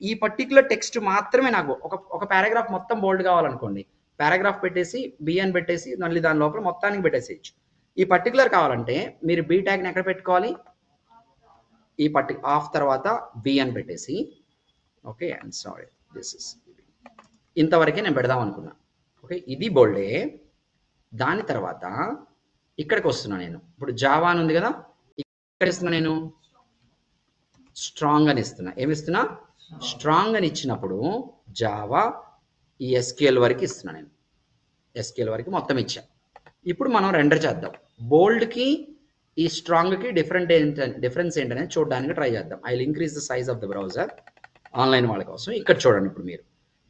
ఈ పర్టికులర్ టెక్స్ట్ మాత్రమే నాకు ఒక పారాగ్రాఫ్ మొత్తం బోల్డ్ కావాలనుకోండి, పారాగ్రాఫ్ పెట్టేసి బి అని పెట్టేసి మళ్ళీ దాని లోపల మొత్తానికి పెట్టేసేయచ్చు. ఈ పర్టికులర్ కావాలంటే మీరు బి ట్యాగ్ని ఎక్కడ పెట్టుకోవాలి, ఈ ఆఫ్ తర్వాత బి అని పెట్టేసి, okay I'm sorry this is, ఇంతవరకే నేను పెడదాం అనుకున్నా. ఓకే, ఇది బోల్డే. దాని తర్వాత ఇక్కడికి వస్తున్నా నేను, ఇప్పుడు జావా అని ఉంది కదా, ఇక్కడ ఇస్తున్నా నేను స్ట్రాంగ్ అని ఇస్తున్నా. ఏమిస్తున్నా, స్ట్రాంగ్ అని ఇచ్చినప్పుడు జావా ఈ ఎస్క్యూఎల్ వరకు ఇస్తున్నా నేను, ఎస్క్యూఎల్ వరకు మొత్తం ఇచ్చా. ఇప్పుడు మనం రెండర్ చేద్దాం, బోల్డ్కి ఈ స్ట్రాంగ్కి డిఫరెన్స్ ఏంటనేది చూడడానికి ట్రై చేద్దాం. I will increase the size of the browser online వాళ్ళ కోసం. ఇక్కడ చూడండి, ఇప్పుడు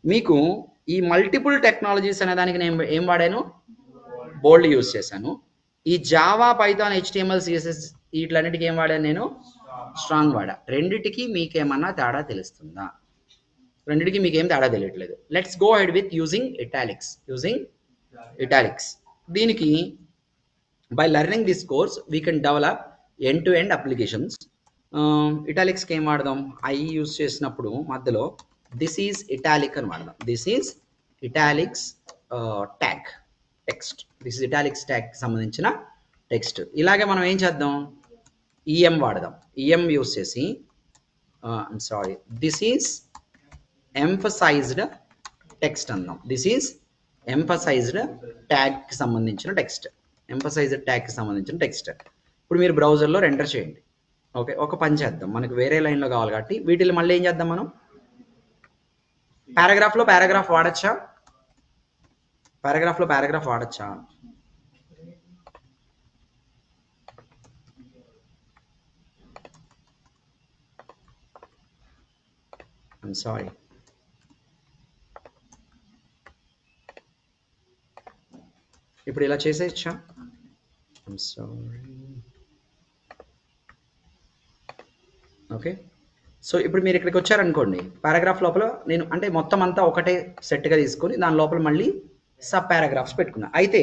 మీకు ఈ మల్టిపుల్ టెక్నాలజీస్ అనే దానికి నేను ఏం వాడాను, బోల్డ్ యూజ్ చేశాను. ఈ జావా, పైథాన్, HTML, CSS వీటిలన్నిటికీ ఏం వాడాను నేను, స్ట్రాంగ్ వాడా. రెండిటికి మీకేమన్నా తేడా తెలుస్తుందా, రెండిటికి మీకేం తేడా తెలియట్లేదు. Let's go head with using italics. దీనికి by learning this course we can develop end to end applications. ఇటాలిక్స్కి ఏం వాడదాం, ఐ యూజ్ చేసినప్పుడు మధ్యలో దిస్ ఈజ్ ఇటాలిక్ అని వాడదాం. This is italics tag text, this is italics ట్యాగ్కి సంబంధించిన టెక్స్ట్. ఇలాగే మనం ఏం చేద్దాం, ఈఎం వాడదాం. ఈఎం యూజ్ చేసి sorry this is emphasised text అందాం. దిస్ ఈజ్ ఎంఫసైజ్డ్ ట్యాగ్కి సంబంధించిన టెక్స్ట్, ఎంఫసైజ్డ్ ట్యాగ్కి సంబంధించిన టెక్స్ట్. ఇప్పుడు మీరు బ్రౌజర్లో రెండర్ చేయండి. ఓకే, ఒక పని చేద్దాం, మనకు వేరే లైన్లో కావాలి కాబట్టి వీటిని మళ్ళీ ఏం చేద్దాం, మనం పారాగ్రాఫ్లో పారాగ్రాఫ్ వాడచ్చా, పారాగ్రాఫ్లో పారాగ్రాఫ్ వాడచ్చా, ఐమ్ సారీ, ఇప్పుడు ఇలా చేసేయచ్చా, ఐమ్ సారీ. ఓకే, సో ఇప్పుడు మీరు ఇక్కడికి వచ్చారనుకోండి, పారాగ్రాఫ్ లోపల నేను అంటే మొత్తం అంతా ఒకటే సెట్గా తీసుకొని దాని లోపల మళ్ళీ సబ్ పారాగ్రాఫ్స్ పెట్టుకున్నా. అయితే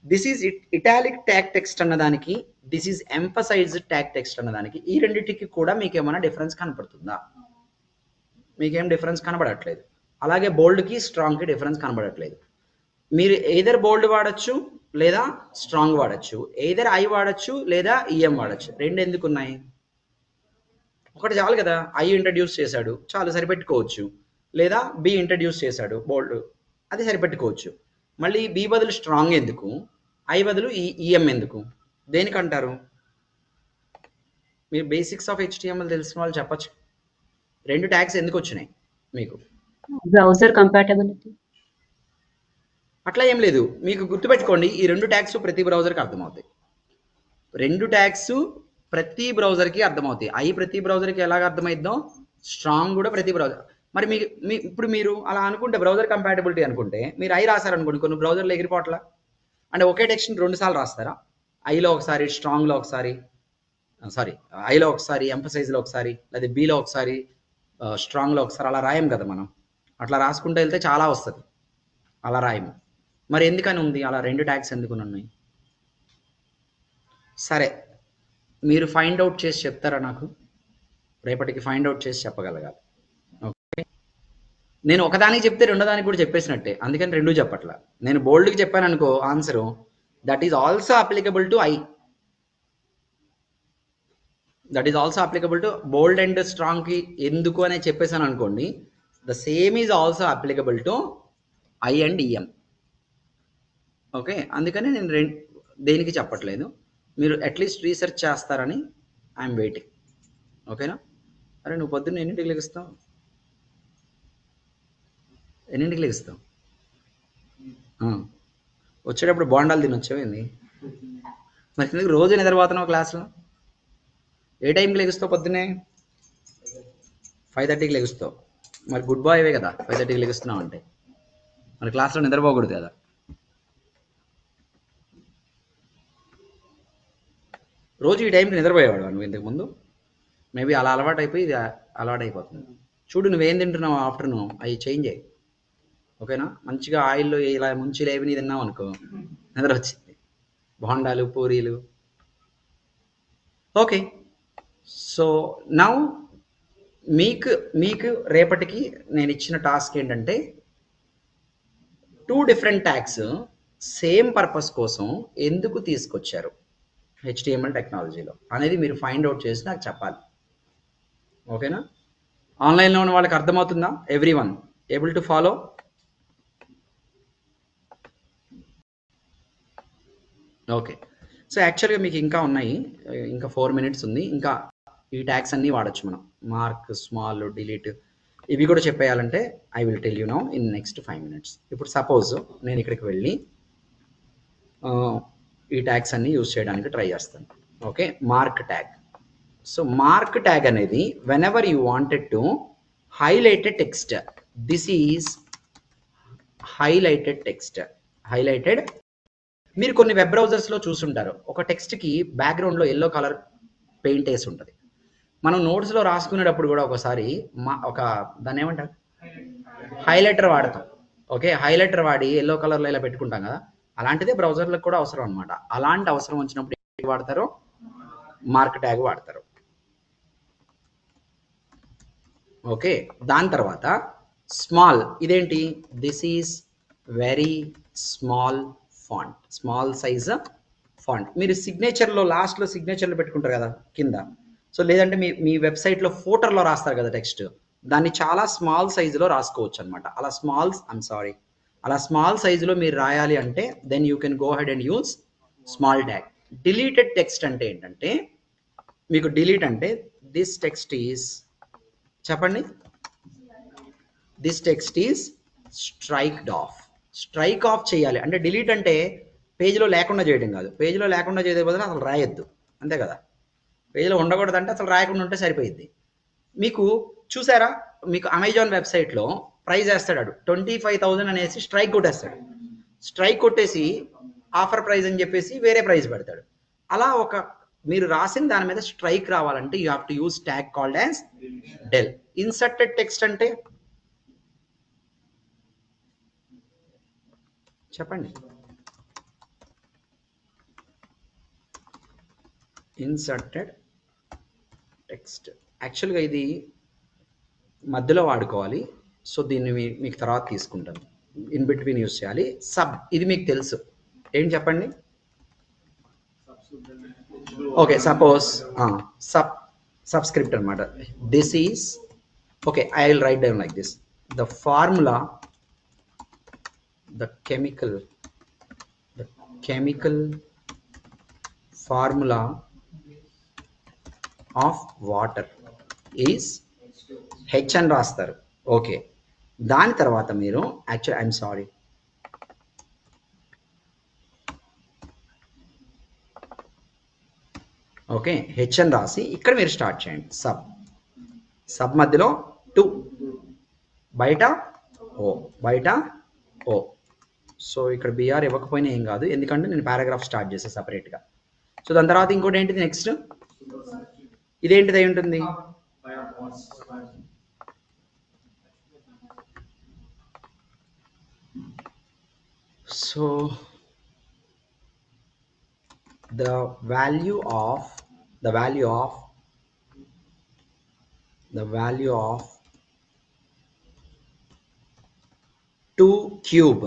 this is italic tag text అన్నదానికి, this is emphasised tag text అన్నదానికి, ఈ రెండింటికి కూడా మీకు ఏమైనా డిఫరెన్స్ కనపడుతుందా, మీకేం డిఫరెన్స్ కనబడట్లేదు. అలాగే బోల్డ్కి స్ట్రాంగ్కి డిఫరెన్స్ కనబడట్లేదు. మీరు ఎయిదర్ బోల్డ్ వాడచ్చు లేదా స్ట్రాంగ్ వాడచ్చు, ఎయిదర్ ఐ వాడచ్చు లేదా ఈఎం వాడచ్చు. రెండు ఎందుకు ఉన్నాయి, ఒకటి చాలు కదా, ఐ ఇంట్రడ్యూస్ చేశాడు చాలు సరిపెట్టుకోవచ్చు, లేదా బి ఇంట్రడ్యూస్ చేశాడు బోల్డ్, అది సరిపెట్టుకోవచ్చు. మళ్ళీ బి బదులు స్ట్రాంగ్ ఎందుకు, ఐ బదులు ఈఎం ఎందుకు, దేనికంటారు, మీరు బేసిక్స్ ఆఫ్ HTML తెలిసిన వాళ్ళు చెప్పచ్చు. రెండు ట్యాగ్స్ ఎందుకు వచ్చినాయి మీకు, బ్రౌజర్ కంపాటబిలిటీ. అట్లా ఏం లేదు, మీకు గుర్తుపెట్టుకోండి, ఈ రెండు ట్యాగ్స్ ప్రతి బ్రౌజర్కి అర్థమవుతాయి, రెండు ట్యాగ్స్ ప్రతి బ్రౌజర్కి అర్థమవుతాయి. ఐ ప్రతి బ్రౌజర్కి ఎలాగ అర్థమైద్దాం, స్ట్రాంగ్ కూడా ప్రతి బ్రౌజర్. మరి ఇప్పుడు మీరు అలా అనుకుంటే బ్రౌజర్ కంపాటబిలిటీ అనుకుంటే మీరు ఐ రాశారనుకోండి, కొన్ని బ్రౌజర్లు ఎగిరిపోట్లా, అంటే ఒకే టెక్స్ట్ని 2 సార్లు రాస్తారా, ఐలో ఒకసారి, స్ట్రాంగ్లో ఒకసారి, సారీ ఐలో ఒకసారి, ఎంఫసైజ్లో ఒకసారి, లేదా బిలో ఒకసారి, స్ట్రాంగ్లో ఒకసారి, అలా రాయం కదా మనం. అట్లా రాసుకుంటూ వెళ్తే చాలా వస్తుంది, అలా రాయము. మరి ఎందుకని ఉంది అలా, రెండు ట్యాగ్స్ ఎందుకు ఉన్నాయి, సరే మీరు ఫైండ్ అవుట్ చేసి చెప్తారా నాకు, రేపటికి ఫైండ్ అవుట్ చేసి చెప్పగలగాలి. ఓకే, నేను ఒకదానికి చెప్తే రెండో దానికి కూడా చెప్పేసినట్టే, అందుకని రెండు చెప్పట్లా. నేను బోల్డ్కి చెప్పాను అనుకో answer, that is also applicable to I, that is also applicable to bold and స్ట్రాంగ్కి ఎందుకు అని చెప్పేసాను అనుకోండి, the same is also applicable to I and EM. Okay, అందుకని నేను దేనికి చెప్పట్లేదు, మీరు అట్లీస్ట్ రీసెర్చ్ చేస్తారని ఐఎమ్ వెయిటింగ్. ఓకేనా, అరే నువ్వు పొద్దున్న ఎన్నింటికి లెగుస్తావు? ఎన్నింటికి లెగుస్తావు? వచ్చేటప్పుడు బోండాలు తినొచ్చావేంది? మరి ఎందుకు రోజు నిద్రపోతున్నావు క్లాస్లో? ఏ టైంకి లెగుస్తావు పొద్దున్నే? 5:30కి లెగుస్తావు. మరి గుడ్ బాయ్ అవే కదా 5:30కి లెగుస్తున్నావు అంటే. మరి క్లాస్లో నిద్రపోకూడదు కదా. రోజు ఈ టైంకి నిద్రపోయేవాడు నువ్వు ఇంతకుముందు. మేబీ అలా అలవాటు అయిపోయి ఇది అలవాటు అయిపోతుంది. చూడు నువ్వేం తింటున్నావు ఆఫ్టర్నూన్, అవి చేంజ్ అయ్యి, ఓకేనా? మంచిగా ఆయిల్లో ఇలా ముంచి లేవిని తిన్నావు అనుకో, నిద్ర వచ్చింది. బోండాలు, పూరీలు. ఓకే, సో నౌ మీకు రేపటికి నేను ఇచ్చిన టాస్క్ ఏంటంటే 2 డిఫరెంట్ ట్యాగ్స్ సేమ్ పర్పస్ కోసం ఎందుకు తీసుకొచ్చారు HTML టెక్నాలజీలో అనేది మీరు ఫైండ్ అవుట్ చేసి నాకు చెప్పాలి, ఓకేనా? ఆన్లైన్లో ఉన్న వాళ్ళకి అర్థమవుతుందా? Everyone able to follow? Okay, so యాక్చువల్గా మీకు ఇంకా ఉన్నాయి, ఇంకా 4 minutes ఉంది. ఇంకా ఈ ట్యాగ్స్ అన్నీ వాడచ్చు మనం. మార్క్, స్మాల్, డిలీట్ ఇవి కూడా చెప్పేయాలంటే I will tell you now in next 5 minutes. ఇప్పుడు సపోజ్ నేను ఇక్కడికి వెళ్ళి ఈ ట్యాగ్స్ అన్నీ యూజ్ చేయడానికి ట్రై చేస్తాను. Okay, mark tag. So mark tag అనేది whenever you wanted to highlighted text, this is highlighted text. Highlighted మీరు కొన్ని వెబ్ బ్రౌజర్స్లో చూసుంటారు, ఒక టెక్స్ట్కి బ్యాక్గ్రౌండ్లో ఎల్లో కలర్ పెయింట్ వేసి ఉంటుంది. మనం నోట్స్లో రాసుకునేటప్పుడు కూడా ఒకసారి దాన్ని ఏమంటారు, హైలైటర్ వాడతాం. ఓకే, హైలైటర్ వాడి ఎల్లో కలర్లో ఇలా పెట్టుకుంటాం కదా, అలాంటిదే బ్రౌజర్లకు కూడా అవసరం అనమాట. అలాంటి అవసరం వచ్చినప్పుడు ఏం వాడతారో, మార్క్ ట్యాగ్ వాడతారు. ఓకే, దాని తర్వాత స్మాల్. ఇదేంటి? This is very small font, small size font. మీరు సిగ్నేచర్లో లాస్ట్లో సిగ్నేచర్లో పెట్టుకుంటారు కదా కింద, సో లేదంటే మీ వెబ్సైట్లో ఫోటర్లో రాస్తారు కదా టెక్స్ట్, దాన్ని చాలా స్మాల్ సైజులో రాసుకోవచ్చు అనమాట. అలా స్మాల్ సైజులో మీరు రాయాలి అంటే then you can go head and use small tag. Deleted text అంటే ఏంటంటే, మీకు డిలీట్ అంటే దిస్ టెక్స్ట్ ఈజ్, చెప్పండి, this text is striked off. Strike off చేయాలి అంటే డిలీట్ అంటే పేజీలో లేకుండా చేయడం కాదు. పేజీలో లేకుండా చేయడం బదులు అసలు రాయొద్దు, అంతే కదా. పేజీలో ఉండకూడదంటే అసలు రాయకుండా ఉంటే సరిపోయింది. మీకు చూసారా, మీకు అమెజాన్ వెబ్సైట్లో ప్రైజ్ వేస్తాడు 25,000 అనేసి స్ట్రైక్ కొట్టేస్తాడు. స్ట్రైక్ కొట్టేసి ఆఫర్ ప్రైజ్ అని చెప్పేసి వేరే ప్రైజ్ పెడతాడు. అలా మీరు రాసిన దాని మీద స్ట్రైక్ రావాలంటే you have to use tag called as del. Inserted text అంటే చెప్పండి. ఇన్సర్టెడ్ టెక్స్ట్ యాక్చువల్గా ఇది మధ్యలో వాడుకోవాలి. సో దీన్ని మీకు తర్వాత తీసుకుంటాను, ఇన్ బిట్వీన్ యూజ్ చేయాలి. సబ్, ఇది మీకు తెలుసు, ఏం చెప్పండి? ఓకే, సపోజ్ సబ్స్క్రిప్ట్ అనమాట. This is okay, I will write down like this. The formula, the chemical formula of water is H అని రాస్తారు. ఓకే, దాని తర్వాత మీరు actual I'm sorry, okay, H అని రాసి ఇక్కడ మీరు స్టార్ట్ చేయండి. సబ్ మధ్యలో 2, బయట ఓ. సో ఇక్కడ బిఆర్ ఇవ్వకపోయినా ఏం కాదు, ఎందుకంటే నేను పారాగ్రాఫ్ స్టార్ట్ చేసాను సపరేట్గా. సో దాని తర్వాత ఇంకోటి ఏంటిది నెక్స్ట్, ఇదేంటిది అయి ఉంటుంది? So the value of 2 cube.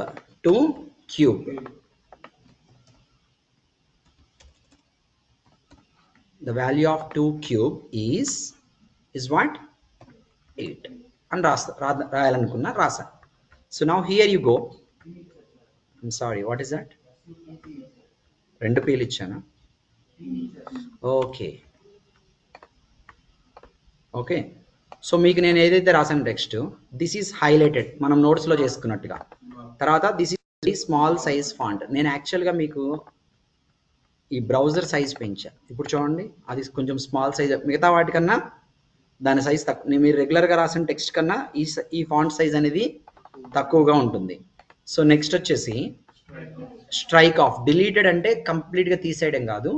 The value of 2 cube is what? 8 అని రాయాలనుకున్నా, రాసా. So now here you go. I'm sorry, what is that? 2 పీలు ఇచ్చానా? ఓకే, సో మీకు నేను ఏదైతే రాసాను టెక్స్ట్, దిస్ ఈజ్ హైలైటెడ్ మనం నోట్స్లో చేసుకున్నట్టుగా. తర్వాత this is small size font. నేను యాక్చువల్గా మీకు ఈ బ్రౌజర్ సైజ్ పెంచాను. ఇప్పుడు చూడండి, అది కొంచెం స్మాల్ సైజ్, మిగతా వాటికన్నా దాని సైజ్ తక్కువ. మీరు రెగ్యులర్గా రాసిన టెక్స్ట్ కన్నా ఈ ఫాంట్ సైజ్ అనేది తక్కువగా ఉంటుంది. సో నెక్స్ట్ వచ్చేసి స్ట్రైక్ ఆఫ్. డిలీటెడ్ అంటే కంప్లీట్గా తీసేయడం కాదు,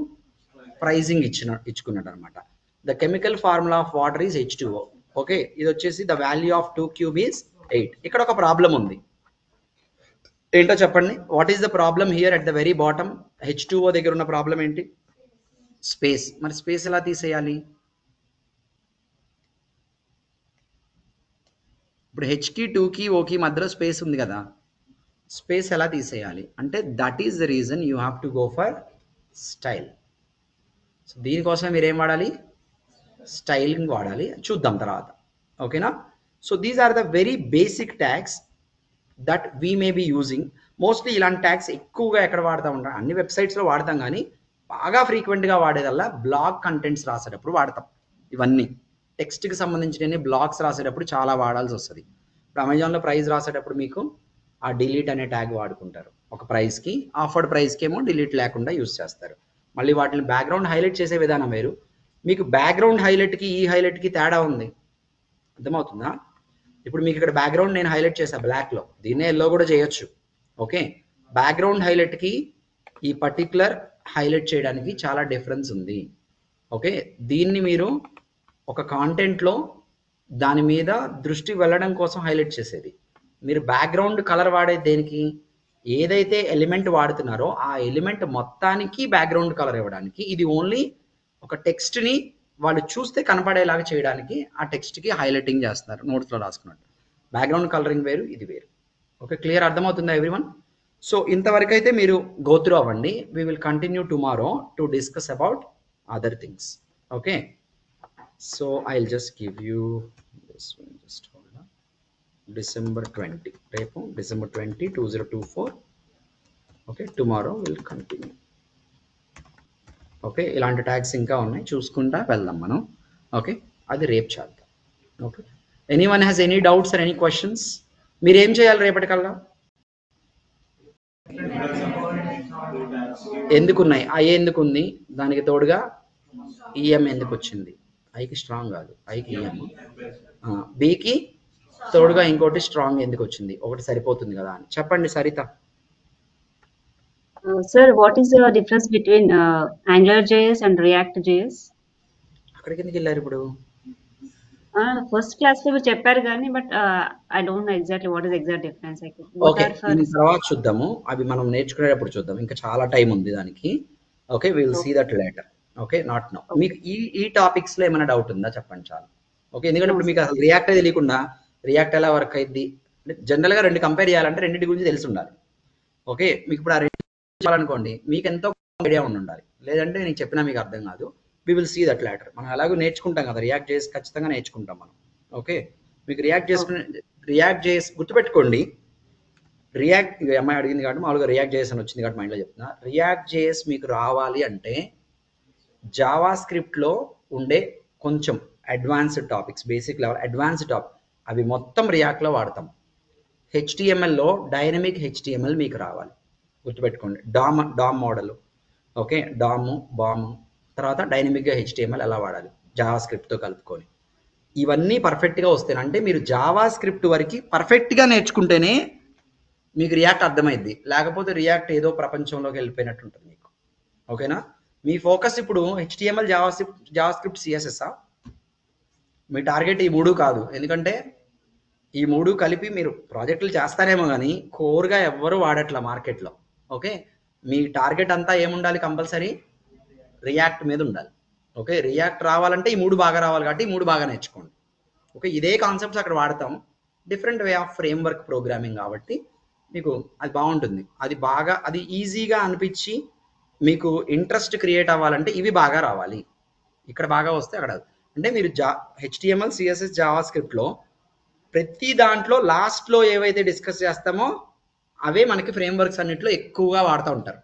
ప్రైజింగ్ ఇచ్చుకున్నట్టు అనమాట. The chemical formula of water is H2O. Okay, ఇది వచ్చేసి the value of 2 cube is 8. ఇక్కడ ఒక ప్రాబ్లం ఉంది, ఏంటో చెప్పండి. What is the problem here at the very bottom? H2O దగ్గర ఉన్న ప్రాబ్లం ఏంటి? స్పేస్. మరి స్పేస్ ఎలా తీసేయాలి? ఇప్పుడు హెచ్కి 2కి ఓకి మధ్యలో స్పేస్ ఉంది కదా, స్పేస్ ఎలా తీసేయాలి అంటే that is the reason you have to go for style. So దీనికోసం మీరు ఏం వాడాలి? స్టైలింగ్ వాడాలి. చూద్దాం తర్వాత, ఓకేనా? So these are the very basic tags that we may be using. Mostly ఇలాంటి ట్యాగ్స్ ఎక్కువగా ఎక్కడ వాడుతూ ఉంటాం? అన్ని వెబ్సైట్స్లో వాడతాం, కానీ బాగా ఫ్రీక్వెంట్గా వాడేదల్లా బ్లాగ్ కంటెంట్స్ రాసేటప్పుడు వాడతాం. ఇవన్నీ టెక్స్ట్కి సంబంధించిన బ్లాగ్స్ రాసేటప్పుడు చాలా వాడాల్సి వస్తుంది. ఇప్పుడు అమెజాన్లో ప్రైస్ రాసేటప్పుడు మీకు ఆ డిలీట్ అనే ట్యాగ్ వాడుకుంటారు. ఒక ప్రైస్కి, ఆఫర్డ్ ప్రైస్కి ఏమో డిలీట్ లేకుండా యూజ్ చేస్తారు. మళ్ళీ వాటిని బ్యాక్గ్రౌండ్ హైలైట్ చేసే విధానం వేరు. మీకు బ్యాక్గ్రౌండ్ హైలైట్కి ఈ హైలైట్కి తేడా ఉంది, అర్థమవుతుందా? ఇప్పుడు మీకు ఇక్కడ బ్యాక్గ్రౌండ్ నేను హైలైట్ చేశాను బ్లాక్లో, దీన్నే ఎల్లో కూడా చేయొచ్చు. ఓకే, బ్యాక్గ్రౌండ్ హైలైట్కి ఈ పర్టికులర్ హైలైట్ చేయడానికి చాలా డిఫరెన్స్ ఉంది. ఓకే, దీన్ని మీరు ఒక కాంటెంట్లో దాని మీద దృష్టి వెళ్ళడం కోసం హైలైట్ చేసేది. మీరు బ్యాక్గ్రౌండ్ కలర్ వాడేది దేనికి? ఏదైతే ఎలిమెంట్ వాడుతున్నారో ఆ ఎలిమెంట్ మొత్తానికి బ్యాక్గ్రౌండ్ కలర్ ఇవ్వడానికి. ఇది ఓన్లీ ఒక టెక్స్ట్ని వాళ్ళు చూస్తే కనపడేలాగా చేయడానికి ఆ టెక్స్ట్కి హైలైటింగ్ చేస్తున్నారు, నోట్స్లో రాసుకున్నట్టు. బ్యాక్గ్రౌండ్ కలరింగ్ వేరు, ఇది వేరు. Okay, clear? అర్థమవుతుందా ఎవ్రీవన్? సో ఇంతవరకు అయితే మీరు గోత్రూ అవ్వండి. We will continue tomorrow to discuss about other things. Okay, so I will just give you this one. Just hold on. December 20, రేపు December 20, 2024. Okay, tomorrow will continue. Okay, ఇలాంటి tags ఇంకా ఉన్నాయి, చూసుకుంటా వెళ్దాం మనం. ఓకే, అది రేపు చేద్దాం. Okay, anyone has any doubts or any questions? మీరు ఏం చేయాలి రేపటికల్లా? ఎందుకున్నాయి? ఐ ఎందుకు ఉంది? దానికి తోడుగా ఈఎం ఎందుకు వచ్చింది? ఐకి స్ట్రాంగ్ కాదు, ఐకి ఈఎం. బికి తోడుగా ఇంకోటి స్ట్రాంగ్ ఎందుకు వచ్చింది? ఒకటి సరిపోతుంది కదా అని చెప్పండి Saritha. Sir, what is the difference between AngularJS and React.js? అక్కడికి ఎందుకు వెళ్ళారు ఇప్పుడు? First class లో మీరు చెప్పారు కానీ but I don't know exactly what is the exact difference. Okay, తర్వాత చూద్దాము, అవి మనం నేర్చుకునేటప్పుడు చూద్దాం, ఇంకా చాలా టైం ఉంది దానికి. Okay, we will see that later. Okay, not now. మీకు ఈ టాపిక్స్ లో ఏమైనా డౌట్ ఉందా చెప్పండి చాలు. ఓకే, ఎందుకంటే ఇప్పుడు మీకు అసలు రియాక్ట్ తెలియకుండా రియాక్ట్ ఎలా వర్క్ అయింది జనరల్గా రెండు కంపేర్ చేయాలంటే రెండింటి గురించి తెలిసి ఉండాలి. ఓకే, మీకు ఇప్పుడు ఆ రెండు చెప్పాలనుకోండి, మీకు ఎంతో ఐడియా ఉండాలి, లేదంటే నేను చెప్పినా మీకు అర్థం కాదు. We will see that later. మనం అలాగే నేర్చుకుంటాం కదా, రియాక్ట్ చేసి ఖచ్చితంగా నేర్చుకుంటాం మనం. ఓకే, మీకు రియాక్ట్ చేసి గుర్తుపెట్టుకోండి. రియాక్ట్ అమ్మాయి అడిగింది కాబట్టి మామూలుగా రియాక్ట్ చేసి అని వచ్చింది కాబట్టి మైండ్లో చెప్తున్నా. రియాక్ట్ చేసి మీకు రావాలి అంటే జావా స్క్రిప్ట్లో ఉండే కొంచెం advanced topics, basic level advanced topic, అవి మొత్తం రియాక్ట్లో వాడతాం. హెచ్టిఎంఎల్లో డైనమిక్ హెచ్టిఎంఎల్ మీకు రావాలి, గుర్తుపెట్టుకోండి. డామ్ మోడల్, ఓకే, బాము, తర్వాత డైనమిక్గా హెచ్టిఎంఎల్ ఎలా వాడాలి జావా స్క్రిప్ట్తో కలుపుకొని. ఇవన్నీ పర్ఫెక్ట్గా వస్తాయి. అంటే మీరు జావా స్క్రిప్ట్ వరకు పర్ఫెక్ట్గా నేర్చుకుంటేనే మీకు రియాక్ట్ అర్థమైద్ది, లేకపోతే రియాక్ట్ ఏదో ప్రపంచంలోకి వెళ్ళిపోయినట్టు ఉంటుంది మీకు. ఓకేనా? మీ ఫోకస్ ఇప్పుడు హెచ్టిఎంఎల్, జావా స్క్రిప్ట్, సిఎస్ఎస్ఆ? మీ టార్గెట్ ఈ మూడు కాదు, ఎందుకంటే ఈ మూడు కలిపి మీరు ప్రాజెక్టులు చేస్తారేమో కానీ కోర్గా ఎవ్వరూ వాడట్ల మార్కెట్లో. ఓకే, మీ టార్గెట్ అంతా ఏముండాలి? కంపల్సరీ రియాక్ట్ మీద ఉండాలి. ఓకే, రియాక్ట్ రావాలంటే ఈ మూడు బాగా రావాలి కాబట్టి ఈ మూడు బాగా నేర్చుకోండి. ఓకే, ఇదే కాన్సెప్ట్స్ అక్కడ వాడతాం, different way of frame work programming కాబట్టి మీకు అది బాగుంటుంది. అది ఈజీగా అనిపించి మీకు ఇంట్రెస్ట్ క్రియేట్ అవ్వాలంటే ఇవి బాగా రావాలి. ఇక్కడ బాగా వస్తే అక్కడ అంటే మీరు హెచ్టిఎంఎల్, సిఎస్ఎస్, జావా స్క్రిప్ట్లో ప్రతి దాంట్లో లాస్ట్లో ఏవైతే డిస్కస్ చేస్తామో అవే మనకి ఫ్రేమ్వర్క్స్ అన్నింటిలో ఎక్కువగా వాడుతూ ఉంటారు.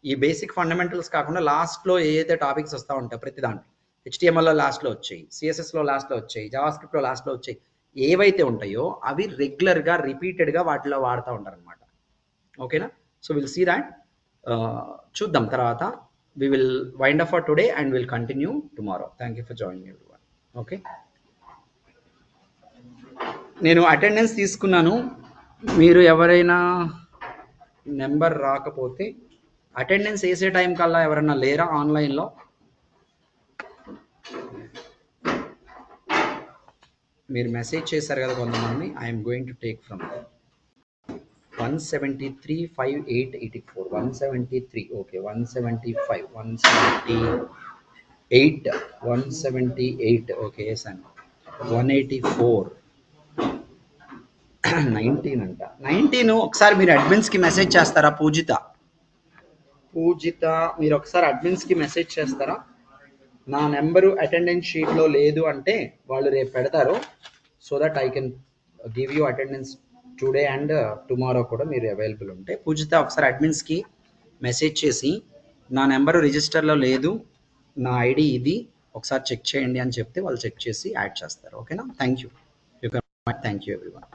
ఈ బేసిక్ ఫండమెంటల్స్ కాకుండా లాస్ట్లో ఏదైతే టాపిక్స్ వస్తూ ఉంటాయో ప్రతి దాంట్లో హెచ్టిఎంఎల్లో లాస్ట్లో వచ్చాయి, సిఎస్ఎస్లో లాస్ట్లో వచ్చాయి, జావాస్క్రిప్ట్లో లాస్ట్లో వచ్చాయి, ఏవైతే ఉంటాయో అవి రెగ్యులర్గా రిపీటెడ్గా వాటిలో వాడుతూ ఉంటారు అనమాట. ఓకేనా? So will see that. చూద్దాం తర్వాత. We will wind up for today and will continue tomorrow. Thank you for joining everyone. Okay, నేను అటెండెన్స్ తీసుకున్నాను. మీరు ఎవరైనా నెంబర్ రాకపోతే అటెండెన్స్ వేసే టైం కల్లా ఎవరైనా లేరా ఆన్లైన్లో? మీరు మెసేజ్ చేశారు కదా కొంతమంది. I'm going to take from 173 5884 173. Okay, 175 178 178. Okay వేసాను. 184 19 అంట. 19 ఒకసారి మీరు అడ్మిన్స్కి మెసేజ్ చేస్తారా? పూజిత మీరు ఒకసారి అడ్మిన్స్కి మెసేజ్ చేస్తారా? నా నెంబరు అటెండెన్స్ షీట్లో లేదు అంటే వాళ్ళు రేపు పెడతారు. So that I can give you attendance today and tomorrow కూడా మీరు అవైలబుల్ ఉంటే. పూజిత ఒకసారి అడ్మిన్స్కి మెసేజ్ చేసి నా నెంబరు రిజిస్టర్లో లేదు, నా ఐడి ఇది, ఒకసారి చెక్ చేయండి అని చెప్తే వాళ్ళు చెక్ చేసి యాడ్ చేస్తారు. ఓకేనా? Thank you. Thank you everyone.